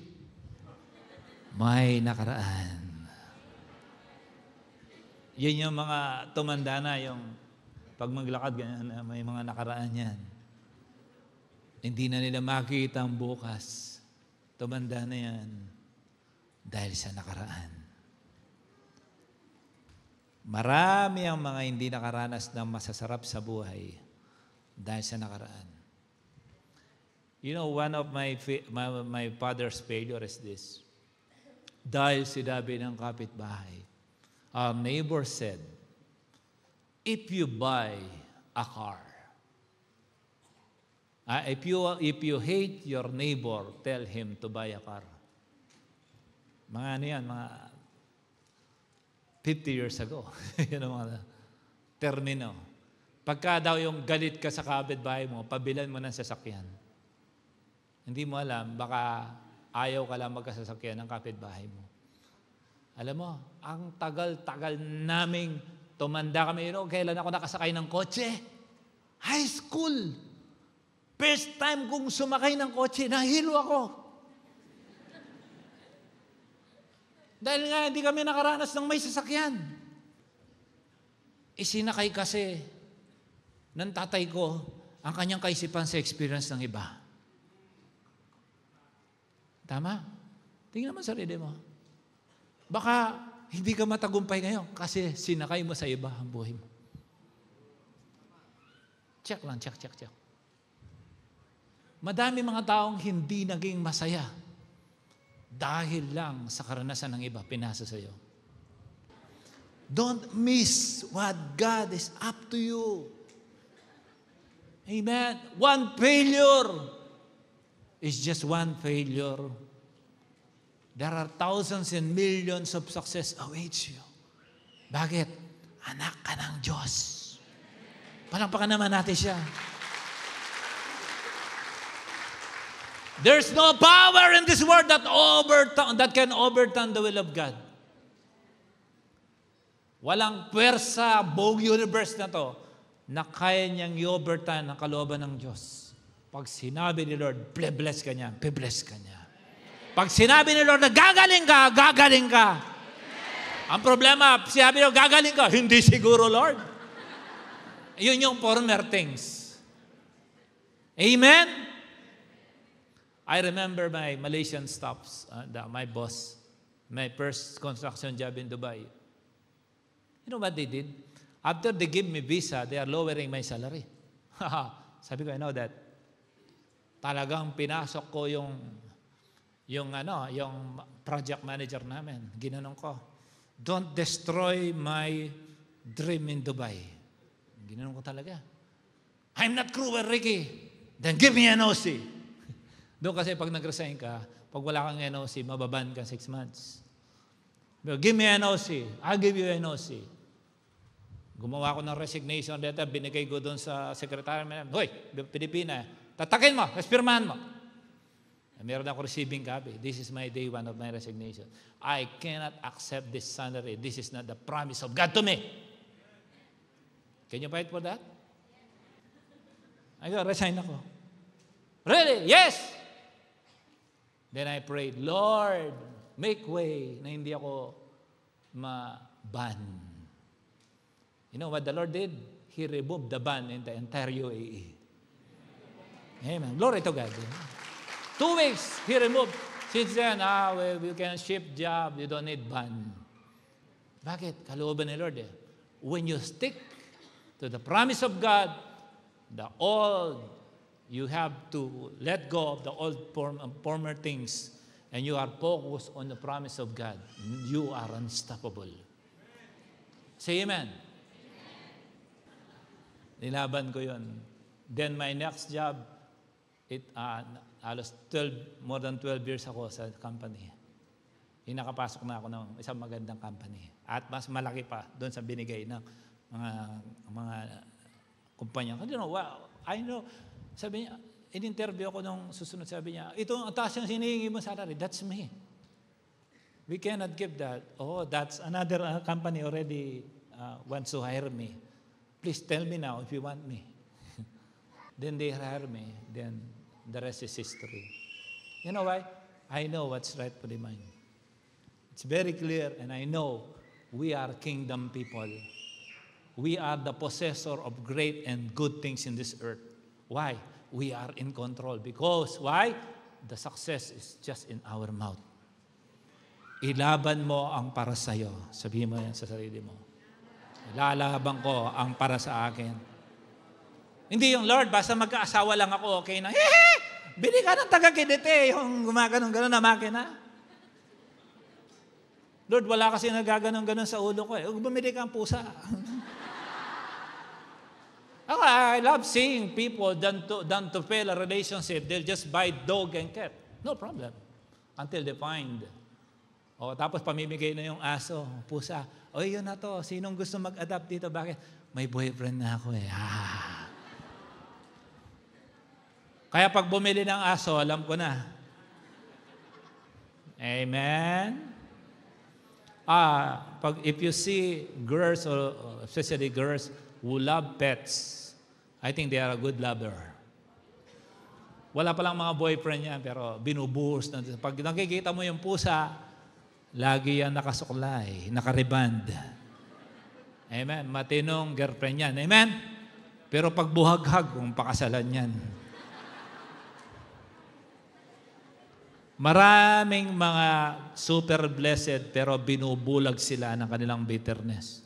may nakaraan. Yan yung mga tumanda na, yung pag maglakad, ganyan, may mga nakaraan yan. Hindi na nila makita ang bukas. Tumanda na yan dahil sa nakaraan. Marami ang mga hindi nakaranas ng masasarap sa buhay dahil sa nakaraan. You know, one of my father's failure is this. Dahil sinabi ng kapitbahay, our neighbor said, if you buy a car, if you hate your neighbor, tell him to buy a car. Mga ano yan, mga 50 years ago. Yan ang mga termino. Pagka daw yung galit ka sa kapitbahay mo, pabilan mo ng sasakyan. Hindi mo alam, baka ayaw ka lang magkasasakyan ng kapitbahay mo. Alam mo, ang tagal-tagal naming tumanda kami. Kailan ako nakasakay ng kotse? High school. First time kong sumakay ng kotse, nahilo ako. Dahil nga hindi kami nakaranas ng may sasakyan. Isinakay kasi ng tatay ko ang kanyang kaisipan sa experience ng iba. Tama? Tingnan mo sarili mo. Baka hindi ka matagumpay ngayon kasi sinakay mo sa iba ang buhay mo. Check lang, check. Madami mga taong hindi naging masaya dahil lang sa karanasan ng iba pinasa sa iyo. Don't miss what God is up to you. Amen. One failure is just one failure. There are thousands and millions of success awaits you. Bakit? Anak ka ng Diyos. Palampakan naman natin siya. There's no power in this world that can overturn the will of God. Walang pwersa, buong universe na to, na kaya niyang i-overturn ang kalooban ng Diyos. Pag sinabi ni Lord, bless ka niya, bless ka niya. Pag sinabi ni Lord na gagaling ka, gagaling ka. Ang problema, sinabi niyo, gagaling ka, hindi siguro, Lord. Yun yung former things. Amen? I remember my Malaysian staffs, my boss, my first construction job in Dubai. You know what they did? After they give me visa, they are lowering my salary. Sabi ko, I know that. Talagang pinasok ko yung project manager namin. Ginanong ko, don't destroy my dream in Dubai. Ginanong ko talaga. I'm not cruel, Ricky. Then give me an OC. Doon kasi pag nag-resign ka, pag wala kang NOC, mababan ka 6 months. Give me an NOC. I'll give you an NOC. Gumawa ko ng resignation letter, binigay ko doon sa secretary. Hoy, Pilipina, tatakin mo, espirmahan mo. Meron ako receiving copy. This is my day one of my resignation. I cannot accept this salary. This is not the promise of God to me. Can you fight for that? I go, resign ako. Really? Yes! Then I prayed, Lord, make way na hindi ako ma-ban. You know what the Lord did? He removed the ban in the entire UAE. Amen. Glory to God. 2 weeks, He removed. Since then, we can ship job, you don't need ban. Bakit? Kalooban ni Lord eh. When you stick to the promise of God, you have to let go of the old former things and you are focused on the promise of God. You are unstoppable. Say amen. Nilaban ko yun. Then my next job, Halos more than 12 years ako sa company. Nakapasok na ako ng isang magandang company. At mas malaki pa doon sa binigay ng mga kumpanya. I know, sabi niya, in-interview ako nung susunod, sabi niya, ito ang taas yung hinihingi mo salary, that's me. We cannot give that. Oh, that's another company already wants to hire me. Please tell me now if you want me. Then they hire me. Then the rest is history. You know why? I know what's rightfully mine. It's very clear, and I know we are kingdom people. We are the possessor of great and good things in this earth. Why? We are in control. Because, why? The success is just in our mouth. Ilaban mo ang para sa'yo. Sabihin mo yan sa sarili mo. Ilalaban ko ang para sa akin. Hindi yung, Lord, basta magkaasawa lang ako, okay na. Bili ka ng taga-Kidite, yung gumaganon-ganon na makina. Lord, wala kasi nagaganon-ganon sa ulo ko. Bumili ka ng pusa. I love seeing people done to fail a relationship. They'll just buy dog and cat. No problem. Until they find. Tapos pamimigay na yung aso, pusa. Yun na to. Sinong gusto mag-adapt dito? Bakit? May boyfriend na ako eh. Kaya pag bumili ng aso, alam ko na. Amen? If you see girls, or especially girls who love pets, I think they are a good lover. Wala palang mga boyfriend yan, pero binubuhos na. Pag nakikita mo yung pusa, lagi yan nakasuklay, nakariband. Amen? Matinong girlfriend yan. Amen? Pero pag buhaghag, kung pakasalan yan. Maraming mga super blessed, pero binubulag sila ng kanilang bitterness.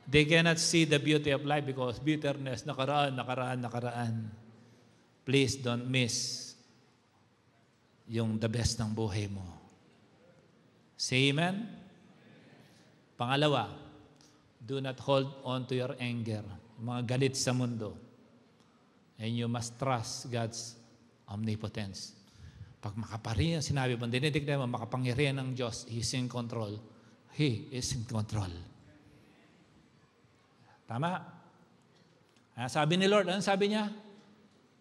They cannot see the beauty of life because bitterness, nakaraan. Please don't miss yung the best ng buhay mo. Say amen? Pangalawa, do not hold on to your anger. Mga galit sa mundo. And you must trust God's omnipotence. Pag makapangyarihan, sinabi mo, dinidignan mo, makapangyarihan ng Diyos, He's in control. He is in control. Tama? Sabi ni Lord, ano sabi niya?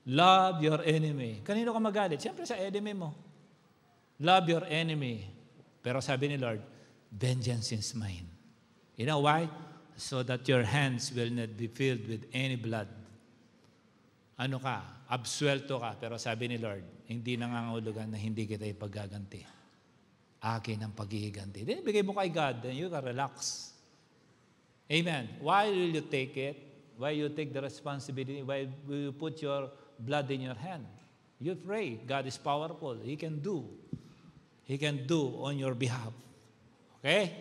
Love your enemy. Kanino ka magalit? Siyempre sa enemy mo. Love your enemy. Pero sabi ni Lord, vengeance is mine. You know why? So that your hands will not be filled with any blood. Ano ka? Absuelto ka. Pero sabi ni Lord, hindi nangangahulugan na hindi kita ipaggaganti. Akin ang paghihiganti. Then bigay mo kay God, then you can relax. Amen. Why will you take it? Why you take the responsibility? Why will you put your blood in your hand? You pray. God is powerful. He can do. He can do on your behalf. Okay?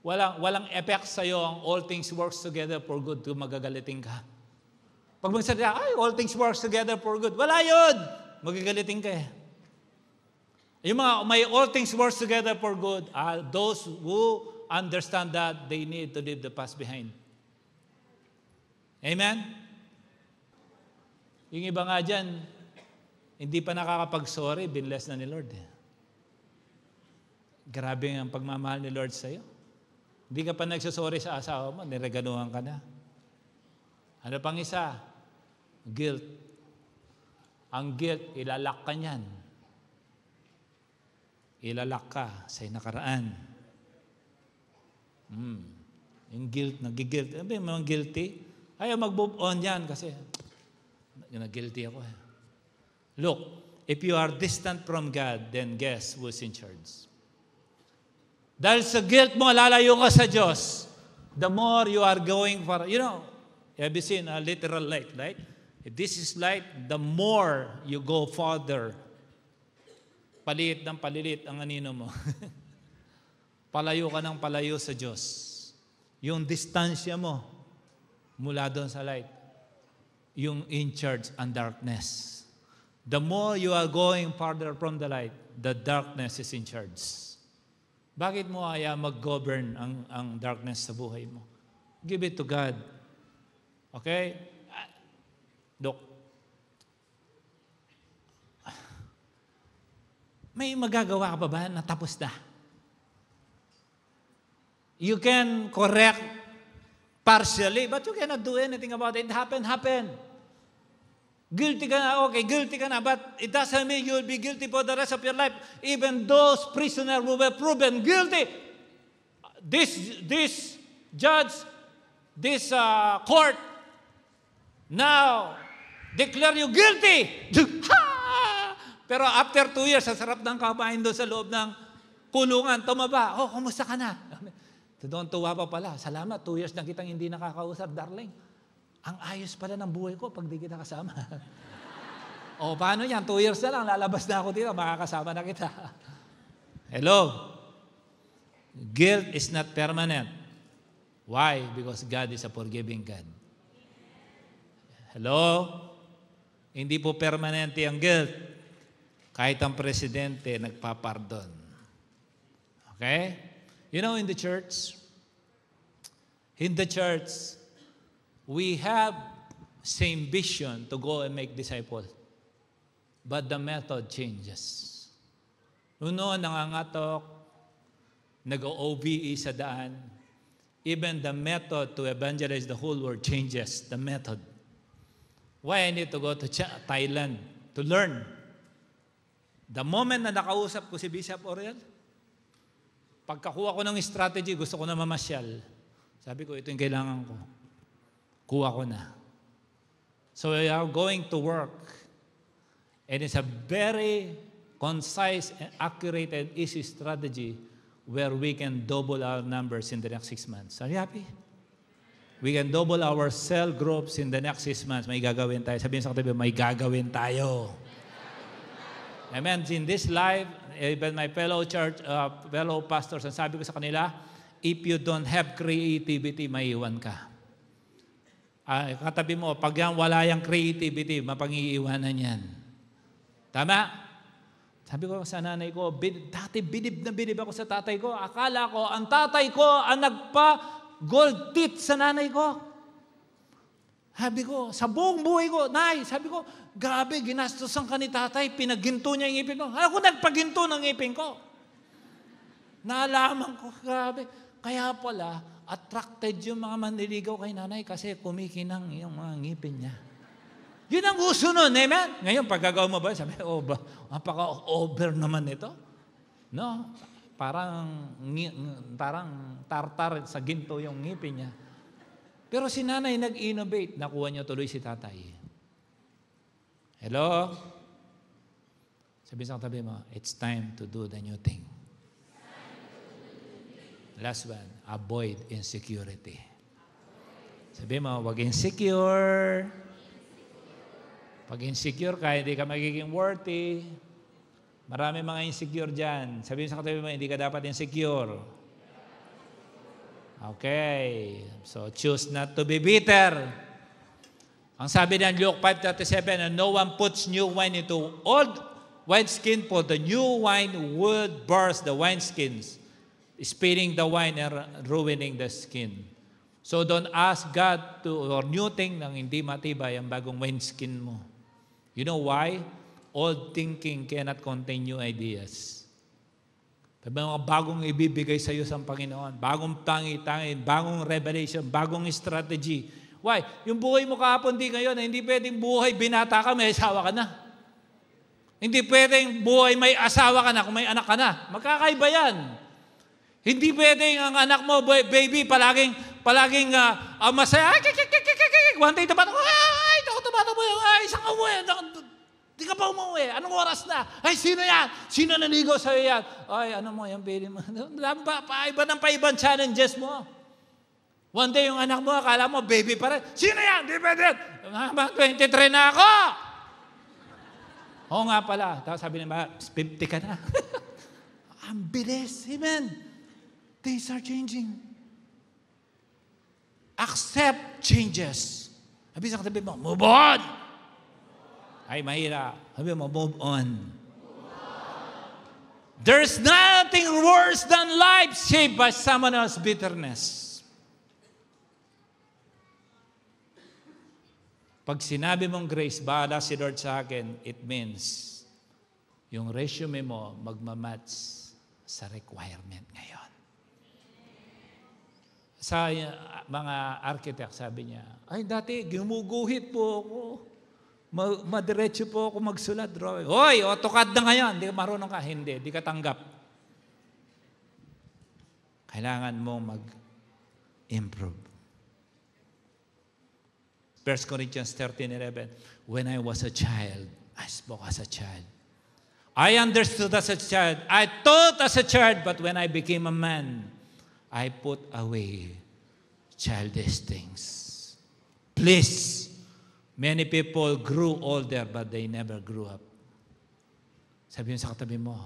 Walang effect sa'yo ang all things works together for good kung magagalitin ka. Pag magsalita, all things works together for good. Wala yun! Magagalitin ka eh. Yung mga may all things works together for good are those who understand that they need to leave the past behind. Amen? Yung iba nga dyan, hindi pa nakakapag-sorry, binless na ni Lord. Grabe ang pagmamahal ni Lord sa'yo. Hindi ka pa nagsasorry sa asawa mo, niregaluhan ka na. Ano pang isa? Guilt. Ang guilt, ilalak ka niyan. Ilalak ka sa nakaraan. Yung guilt, nag-guilt. Ano ba yung mga guilty? Ayaw mag-move on yan kasi nag-guilty ako eh. Look, if you are distant from God, then guess who's in charge? Dahil sa guilt mo, lalayo ka sa Diyos. The more you are going for, have you seen a literal light, right? If this is light, the more you go farther. Paliit ng palilit ang anino mo. Palayo ka ng palayo sa Diyos. Yung distansya mo mula doon sa light, yung in charge ang darkness. The more you are going farther from the light, the darkness is in charge. Bakit mo kaya mag-govern ang darkness sa buhay mo? Give it to God. Okay? Look, May magagawa ka pa ba na tapos na? You can correct partially, but you cannot do anything about it. It happened. Guilty ka na, okay, guilty ka na, but it doesn't mean you'll be guilty for the rest of your life. Even those prisoners who were proven guilty, this judge, this court, now declare you guilty. Pero after 2 years, sa sarap ng kabahin doon sa loob ng kulungan, tumaba. Oh, kumusta ka na? Doon tuwa pa pala. Salamat, 2 years na kitang hindi nakakausap, darling. Ang ayos pala ng buhay ko pag di kita kasama. O, paano yan? 2 years na lang, lalabas na ako dito, makakasama na kita. Hello? Guilt is not permanent. Why? Because God is a forgiving God. Hello? Hindi po permanente ang guilt. Kahit ang presidente nagpapardon. Okay? You know, in the church, we have same vision to go and make disciples. But the method changes. Noon, nangangatok, nag-OBE sa daan. Even the method to evangelize the whole world changes. The method. Why I need to go to Thailand to learn? The moment na nakausap ko si Bishop Oriel, pagkakuha ko ng strategy, gusto ko na mamasyal. Sabi ko, ito yung kailangan ko. Kuha ko na. So we are going to work. And it's a very concise and accurate and easy strategy where we can double our numbers in the next 6 months. Are you happy? We can double our cell groups in the next 6 months. May gagawin tayo. Sabihin sa katabi, may gagawin tayo. Amen. In this life, even my fellow pastors, ang sabi ko sa kanila, if you don't have creativity, maiiwan ka. Katabi mo, pag yan wala yung creativity, mapang-iiwanan yan. Tama? Sabi ko sa nanay ko, dati bilib na bilib ako sa tatay ko. Akala ko, ang tatay ko ang nagpa-gold teeth sa nanay ko. Sabi ko, sa buong buhay ko, Nay, sabi ko, grabe, ginastosan ka ni tatay, pinaginto niya yung ngipin ko. Ako nagpaginto ng ngipin ko. Naalaman ko, grabe. Kaya pala, attracted yung mga manliligaw kay nanay kasi kumikinang yung mga ngipin niya. Yun ang gusto nun, amen? Ngayon, pagkagawa mo ba, sabi, napaka-over naman ito. No? Parang tartar sa ginto yung ngipin niya. Pero si nanay nag-innovate, nakuha niya tuloy si tatay. Hello? Sabi sa katabi mo, it's time to do the new thing. Last one, avoid insecurity. Sabi mo, wag insecure. Pag insecure ka, hindi ka magiging worthy. Marami mga insecure dyan. Sabi sa katabi mo, hindi ka dapat insecure. Okay. So, choose not to be bitter. Ang sabi ng Luke 5:37, and no one puts new wine into old wineskin, for the new wine would burst the wineskins, spilling the wine and ruining the skin. So don't ask God or new thing nang hindi matibay ang bagong wineskin mo. You know why? Old thinking cannot contain new ideas. Sabi mga bagong ibibigay sa iyo sa Panginoon, bagong tangi-tangi, bagong revelation, bagong strategy. Why? Yung buhay mo kahapon di ngayon, hindi pwedeng buhay binata ka, may asawa ka na. Hindi pwedeng buhay may asawa ka na kung may anak ka na. Magkakaiba yan. Hindi pwedeng ang anak mo, baby, palaging masaya. One day, tabato, ay, tabato mo yung, ay, isang umuwi. Di ka pa umuwi. Anong oras na? Ay, sino yan? Sino naligo sa'yo yan? Ay, ano mo, yan, baby mo. Paiba ng paibang challenges mo. One day, yung anak mo, akala mo, baby pa rin. Sino yan? Di pwede. 23 na ako. Oo nga pala. Tapos sabi niya, 50 ka na. Ang bilis. Amen. Things are changing. Accept changes. Sabi sa katabi mo, move on. Ay, mahirap. Sabi mo, move on. There's nothing worse than life shaped by someone else's bitterness. Pag sinabi mong grace, bahala si Lord sa akin, it means yung resume mo magmamatch sa requirement ngayon. Sa mga architect, sabi niya, ay dati gumuguhit po ako. Madiretso po ako magsulat drawing. Hoy, AutoCAD na ngayon. Hindi ka marunong ka. Hindi, di ka tanggap. Kailangan mo mag-improve. 1 Corinthians 13:11, when I was a child, I spoke as a child. I understood as a child. I thought as a child, but when I became a man, I put away childish things. Please, many people grew older, but they never grew up. Sabi mo sa katabi mo,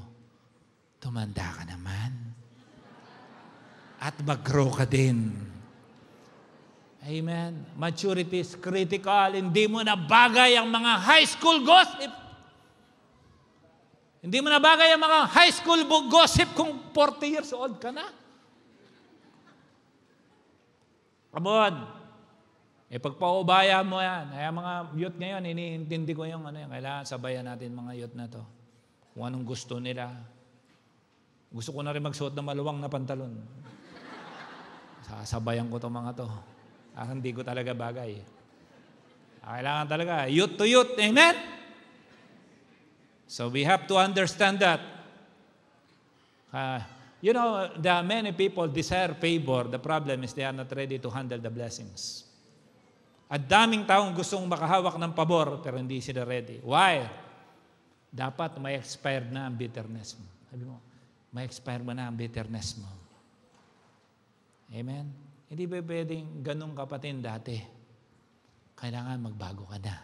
tumanda ka naman. At mag-grow ka din. Amen. Maturity is critical. Hindi mo na bagay ang mga high school gossip. Hindi mo na bagay ang mga high school gossip kung 40 years old ka na. Come on. Pagpaubaya mo yan. Kaya mga youth ngayon, iniintindi ko yung kailangan sabayan natin mga youth na to. Kung anong gusto nila. Gusto ko na rin magsuot ng maluwang na pantalon. Sasabayan ko itong mga to. Hindi ko talaga bagay. Kailangan talaga, youth to youth. Amen? So we have to understand that. The many people desire favor. The problem is they are not ready to handle the blessings. At daming taong gustong makahawak ng pabor, pero hindi sila ready. Why? Dapat may expired na ang bitterness mo. Sabi mo, may expired mo na ang bitterness mo. Amen? Hindi ba pwedeng ganun kapatid dati? Kailangan magbago ka na.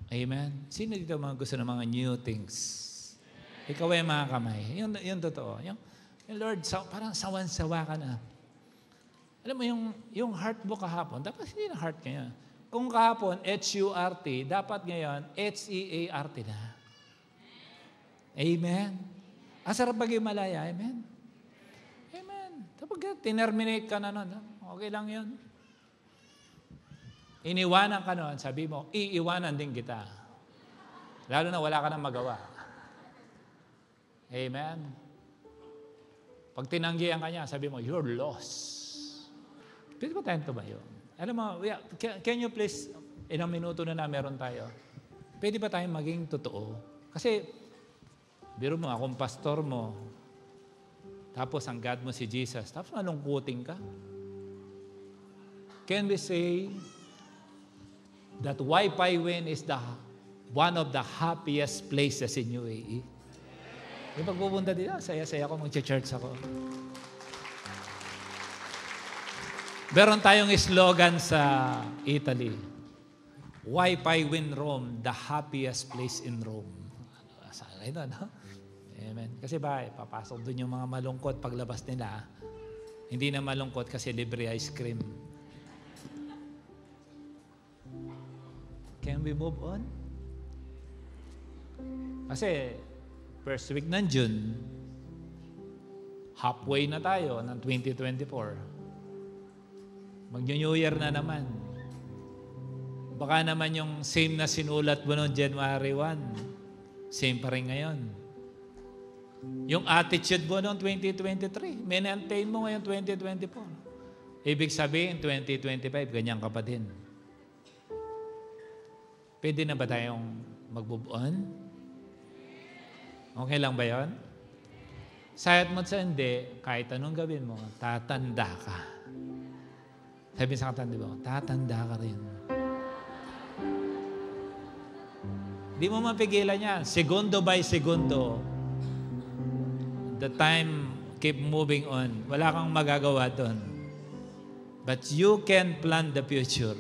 Amen? Sino dito mga gusto ng mga new things? Ikaw ay mga kamay. Yung totoo. Yung Lord, parang sawan-sawa ka na. Alam mo, yung heart mo kahapon, dapat hindi na heart ngayon. Kung kahapon, H-U-R-T, dapat ngayon, H-E-A-R-T na. Amen? Ang sarap maging malaya. Amen? Amen. Kapag tinerminate ka na nun, okay lang yun. Iniwanan ka nun, sabi mo, iiwanan din kita. Lalo na wala ka nang magawa. Amen? Pag tinanggihan ka niya, sabi mo, you're lost. Pwede ba tayong tumayo? Alam mo, can you please, ilang minuto na meron tayo, pwede ba tayong maging totoo? Kasi, biro mo, akong pastor mo, tapos ang God mo si Jesus, tapos malungkutin ka. Can we say that Wi-Fi Win is one of the happiest places in UAE? Yung pagpupunta dito, saya-saya ako, mag-church ako. Meron tayong slogan sa Italy. Wi-Fi Win Rome, the happiest place in Rome. Ito, no? Amen. Kasi papasok doon yung mga malungkot paglabas nila. Hindi na malungkot kasi libre ice cream. Can we move on? Kasi first week ng June, halfway na tayo ng 2024. Mag-New Year na naman. Baka naman yung same na sinulat mo noong January 1, same pa rin ngayon. Yung attitude mo noong 2023, maintain mo ngayon 2024. Ibig sabihin, 2025, ganyan ka pa din. Pwede na ba tayong mag-move on? Okay lang ba yun? Sayat mo sa hindi, kahit anong gawin mo, tatanda ka. Sabi sa katanda mo, tatanda ka rin. Di mo mapigilan yan. Segundo by segundo, the time keep moving on. Wala kang magagawa doon. But you can plan the future.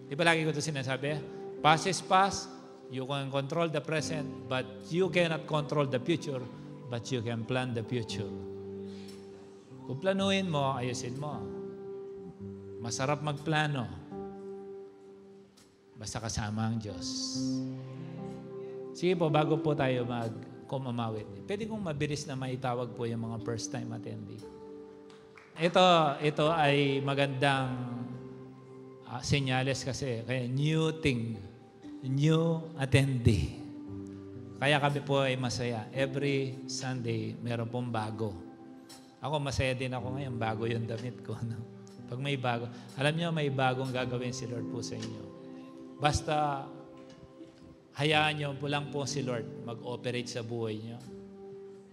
Di ba lagi ko ito sinasabi? Past is past. You can control the present, but you cannot control the future, but you can plan the future. Kung planuhin mo, ayusin mo. Masarap magplano. Basta kasama ang Diyos. Sige po, bago po tayo kumamawit. Pwede kong mabilis na maitawag po yung mga first time attendee. Ito ay magandang senyales kasi kaya new thing, new attendee. Kaya kami po ay masaya. Every Sunday, meron pong bago. Ako, masaya din ako ngayon. Bago yung damit ko. No? Pag may bago. Alam niyo, may bagong gagawin si Lord po sa inyo. Basta, hayaan niyo po lang po si Lord mag-operate sa buhay niyo.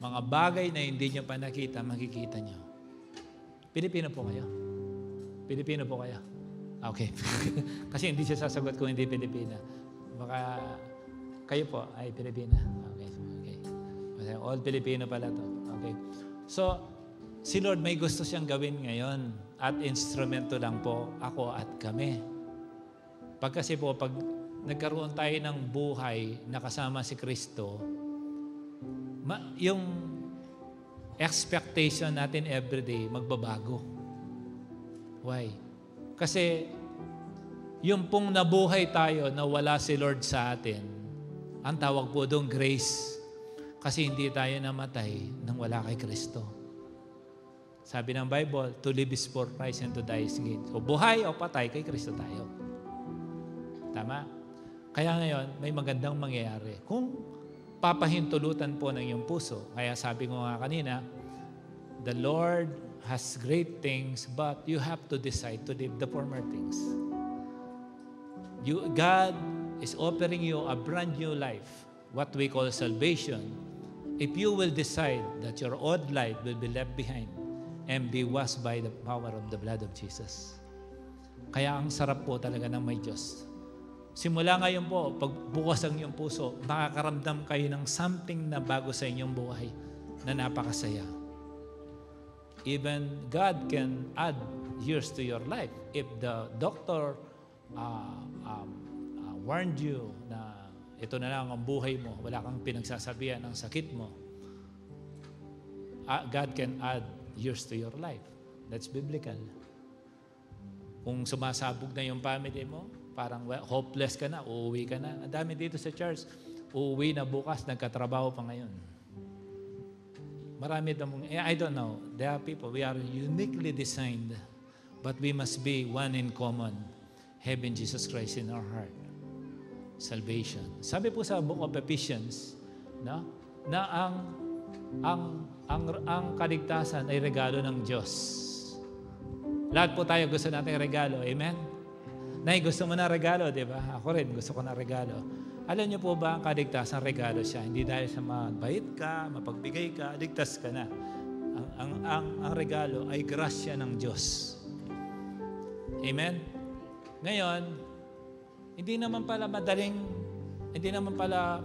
Mga bagay na hindi niyo pa nakita, makikita niyo. Pilipino po kayo? Pilipino po kayo? Okay. Kasi hindi siya sasagot kung hindi Pilipina. Baka kayo po ay Pilipina. Okay. Kasi all Pilipino pala to. Okay. So, si Lord may gusto siyang gawin ngayon at instrumento lang po ako at kami. Pag nagkaroon tayo ng buhay na kasama si Kristo, yung expectation natin everyday magbabago. Why? Kasi yung pong nabuhay tayo na wala si Lord sa atin, ang tawag po doon grace. Kasi hindi tayo namatay nang wala kay Kristo. Sabi ng Bible, to live is for Christ and to die is gain. So buhay o patay, kay Kristo tayo. Tama? Kaya ngayon, may magandang mangyayari. Kung papahintulutan po ng iyong puso, kaya sabi ko nga kanina, the Lord has great things, but you have to decide to leave the former things. God is offering you a brand new life, what we call salvation, if you will decide that your old life will be left behind and be washed by the power of the blood of Jesus. Kaya ang sarap po talaga ng may Diyos. Simula ngayon po, pagbukas ang iyong puso, makakaramdam kayo ng something na bago sa inyong buhay na napakasaya. Even God can add years to your life. If the doctor warned you na ito na lang ang buhay mo, wala kang pinagsasabihan ng sakit mo, God can add years to your life. That's biblical. Kung sumasabog na yung family mo, parang hopeless ka na, uuwi ka na. Ang dami dito sa church, uuwi na bukas, nagkatrabaho pa ngayon. Marami namang, I don't know, there are people, we are uniquely designed, but we must be one in common, having Jesus Christ in our heart. Salvation. Sabi po sa Book of Ephesians, no, na ang kaligtasan ay regalo ng Diyos. Lahat po tayo gusto natin regalo. Amen? Nay, gusto mo na regalo, di ba? Ako rin, gusto ko na regalo. Alam niyo po ba, ang kaligtasan, regalo siya. Hindi dahil sa mabait ka, mapagbigay ka, ligtas ka na. Ang regalo ay grasya ng Diyos. Amen? Ngayon, hindi naman pala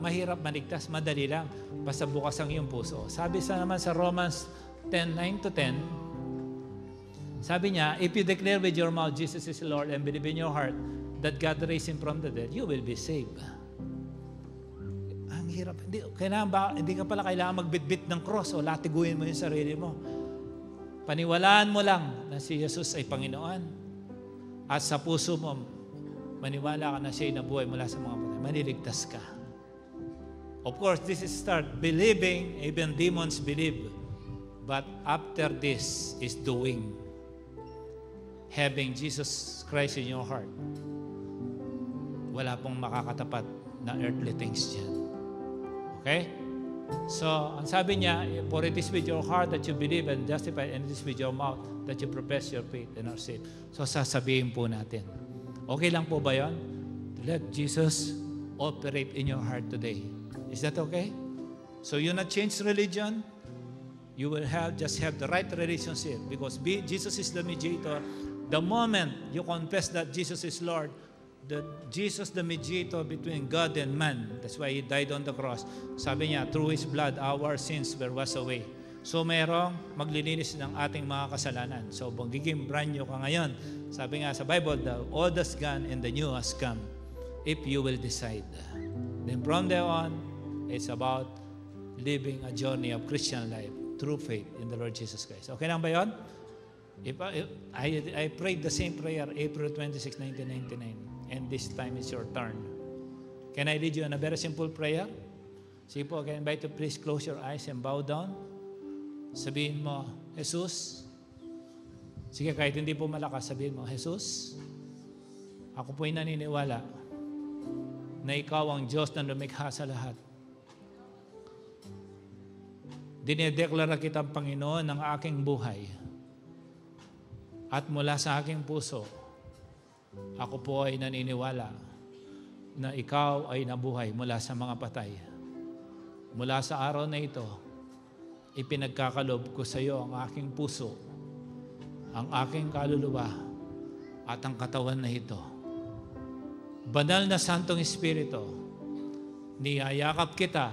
mahirap maligtas, madali lang. Basta bukas ang iyong puso. Sabi naman sa Romans 10:9-10, sabi niya, if you declare with your mouth Jesus is Lord and believe in your heart that God raised Him from the dead, you will be saved. Ang hirap. Hindi ka pala kailangan magbitbit ng cross o latiguin mo yung sarili mo. Paniwalaan mo lang na si Jesus ay Panginoon at sa puso mo, maniwala ka na siya'y nabuhay mula sa mga patay. Maniligtas ka. Of course, this is start. Believing, even demons believe. But after this is doing. Having Jesus Christ in your heart. Wala pong makakatapat na earthly things dyan. Okay? So, ang sabi niya, for it is with your heart that you believe and justify, and it is with your mouth that you profess your faith and are saved. So, sasabihin po natin. Okay lang po ba yun? Let Jesus operate in your heart today. Is that okay? So, you not change religion, you will just have the right relationship because Jesus is the mediator. The moment you confess that Jesus is Lord, Jesus the mediator between God and man. That's why He died on the cross. Sabi niya, through His blood, our sins were washed away. So merong maglilinis ng ating mga kasalanan. So magiging brand new ka ngayon. Sabi nga sa Bible, the old has gone and the new has come. If you will decide. Then from there on, it's about living a journey of Christian life through faith in the Lord Jesus Christ. Okay lang ba yun? I prayed the same prayer April 26, 1999. And this time is your turn. Can I lead you in a very simple prayer? Sige po, I invite you please close your eyes and bow down. Sabihin mo, Jesus. Sige, kahit hindi po malakas, sabihin mo, Jesus, ako po'y naniniwala na Ikaw ang Diyos na lumikha sa lahat. dinedeklara kitang Panginoon ng aking buhay. At mula sa aking puso, ako po ay naniniwala na ikaw ay nabuhay mula sa mga patay. Mula sa araw na ito, ipinagkakalob ko sa iyo ang aking puso, ang aking kaluluwa, at ang katawan na ito. Banal na Santong Espiritu, niyayakap kita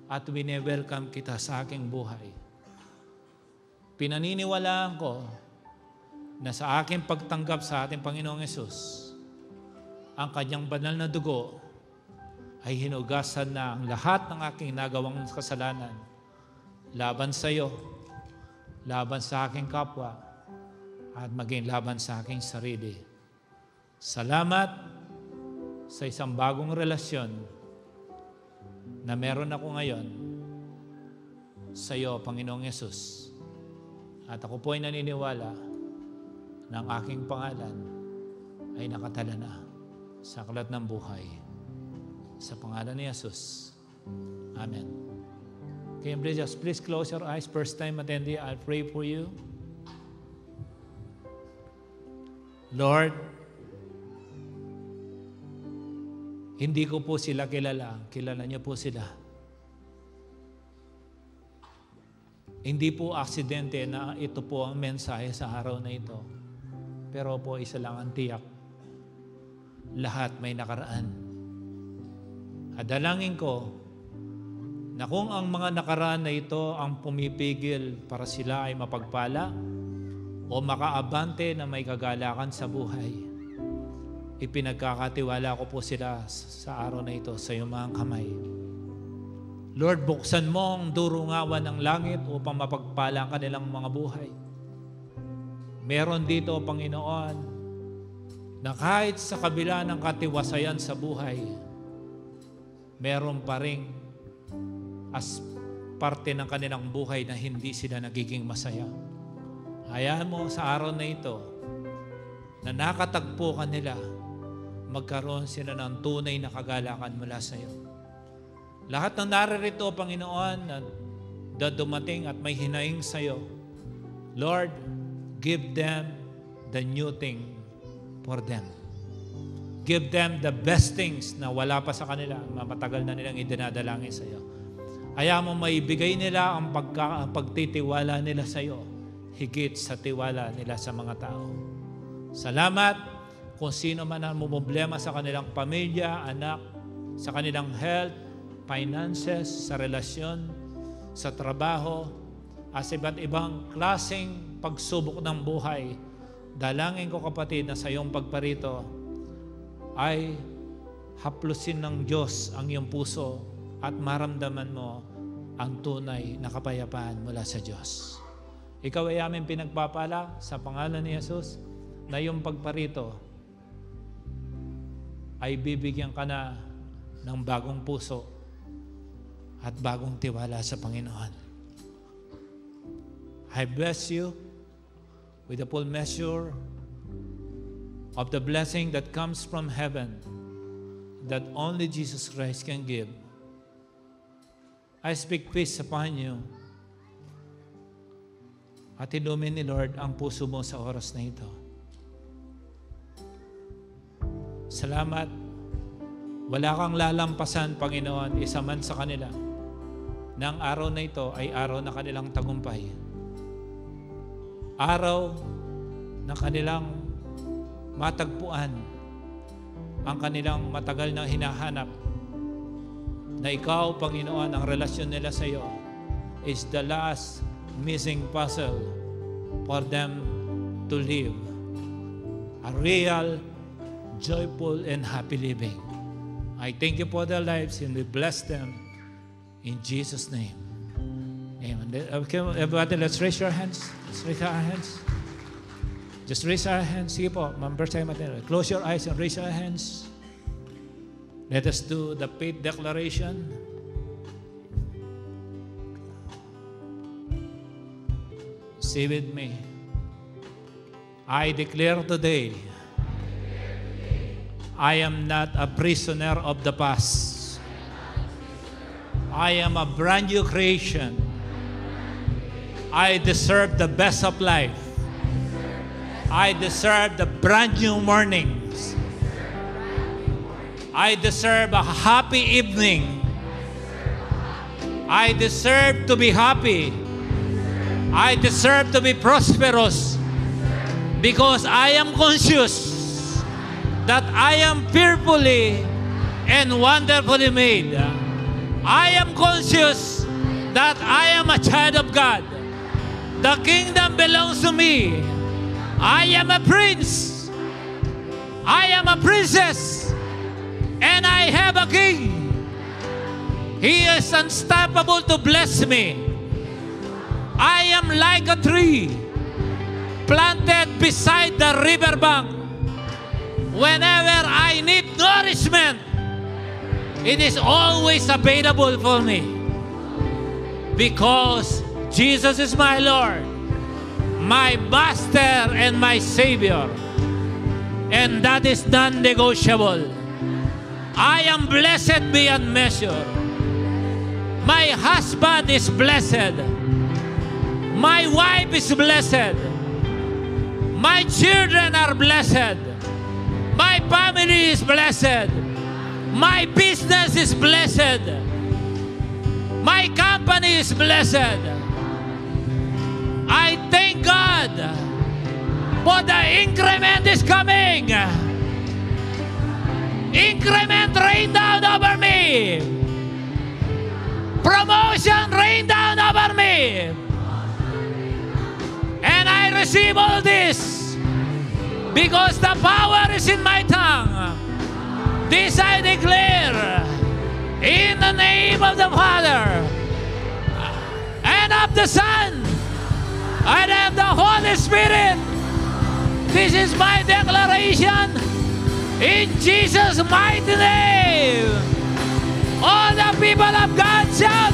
at wini-welcome kita sa aking buhay. Pinaniniwalaan ko na sa aking pagtanggap sa ating Panginoong Hesus, ang kanyang banal na dugo ay hinugasan na ang lahat ng aking nagawang kasalanan laban sa iyo, laban sa aking kapwa, at maging laban sa aking sarili. Salamat sa isang bagong relasyon na meron ako ngayon sa iyo, Panginoong Hesus. At ako po ay naniniwala na ang aking pangalan ay nakatala na sa aklat ng buhay. Sa pangalan ni Hesus. Amen. Cambridge, please close your eyes. First time attendee, I'll pray for you. Lord, hindi ko po sila kilala. Kilala niyo po sila. Hindi po aksidente na ito po ang mensahe sa araw na ito. Pero po isa lang ang tiyak. Lahat may nakaraan. At dalangin ko na kung ang mga nakaraan na ito ang pumipigil para sila ay mapagpala o makaabante na may kagalakan sa buhay, ipinagkakatiwala ko po sila sa araw na ito sa iyong mga kamay. Lord, buksan mo ang durungawan ng langit upang mapagpala ang kanilang mga buhay. Meron dito, Panginoon, na kahit sa kabila ng katiwasayan sa buhay, meron pa rin as parte ng kanilang buhay na hindi sila nagiging masaya. Hayaan mo sa araw na ito na nakatagpo ka nila, magkaroon sila ng tunay na kagalakan mula sa iyo. Lahat ng naririto, Panginoon, na dumating at may hinaing sa iyo, Lord, give them the new thing for them. Give them the best things na wala pa sa kanila, matagal na nilang idinadalangin sa iyo. Hayaan mo maibigay nila ang pagtitiwala nila sa iyo, higit sa tiwala nila sa mga tao. Salamat kung sino man ang problema sa kanilang pamilya, anak, sa kanilang health, finances, sa relasyon, sa trabaho, at sa iba't ibang klaseng pagsubok ng buhay. Dalangin ko, kapatid, na sa iyong pagparito ay haplusin ng Diyos ang iyong puso at maramdaman mo ang tunay na kapayapaan mula sa Diyos. Ikaw ay aming pinagpapala sa pangalan ni Jesus na iyong pagparito ay bibigyan ka na ng bagong puso at bagong tiwala sa Panginoon. I bless you with the full measure of the blessing that comes from heaven that only Jesus Christ can give. I speak peace upon you. At ilumin ni Lord ang puso mo sa oras na ito. Salamat. Wala kang lalampasan, Panginoon, isa man sa kanila, na ang araw na ito ay araw na kanilang tagumpay. Araw na kanilang matagpuan ang kanilang matagal na hinahanap, na ikaw, Panginoon, ang relasyon nila sa iyo is the last missing puzzle for them to live a real, joyful, and happy living. I thank you for their lives and we bless them in Jesus' name. Amen. Okay, everybody, let's raise your hands. Let's raise our hands. Just raise our hands. Sige po, members tayo matin. Close your eyes and raise your hands. Let us do the faith declaration. Say with me. I declare today, I am not a prisoner of the past. I am a brand new creation I deserve the best of life. I deserve the brand new mornings. I deserve a happy evening. I deserve to be happy. I deserve to be prosperous because I am conscious that I am fearfully and wonderfully made. I am conscious that I am a child of God. The kingdom belongs to me. I am a prince. I am a princess. And I have a king. He is unstoppable to bless me. I am like a tree planted beside the riverbank. Whenever I need nourishment, it is always available for me. Because Jesus is my Lord, my Master and my Savior. And that is non-negotiable. I am blessed beyond measure. My husband is blessed. My wife is blessed. My children are blessed. My family is blessed. My business is blessed. My company is blessed. I thank God for the increment is coming. Increment rain down over me. Promotion rain down over me. And I receive all this because the power is in my tongue. This I declare in the name of the Father and of the Son and of the Holy Spirit. This is my declaration in Jesus' mighty name. All the people of God shout.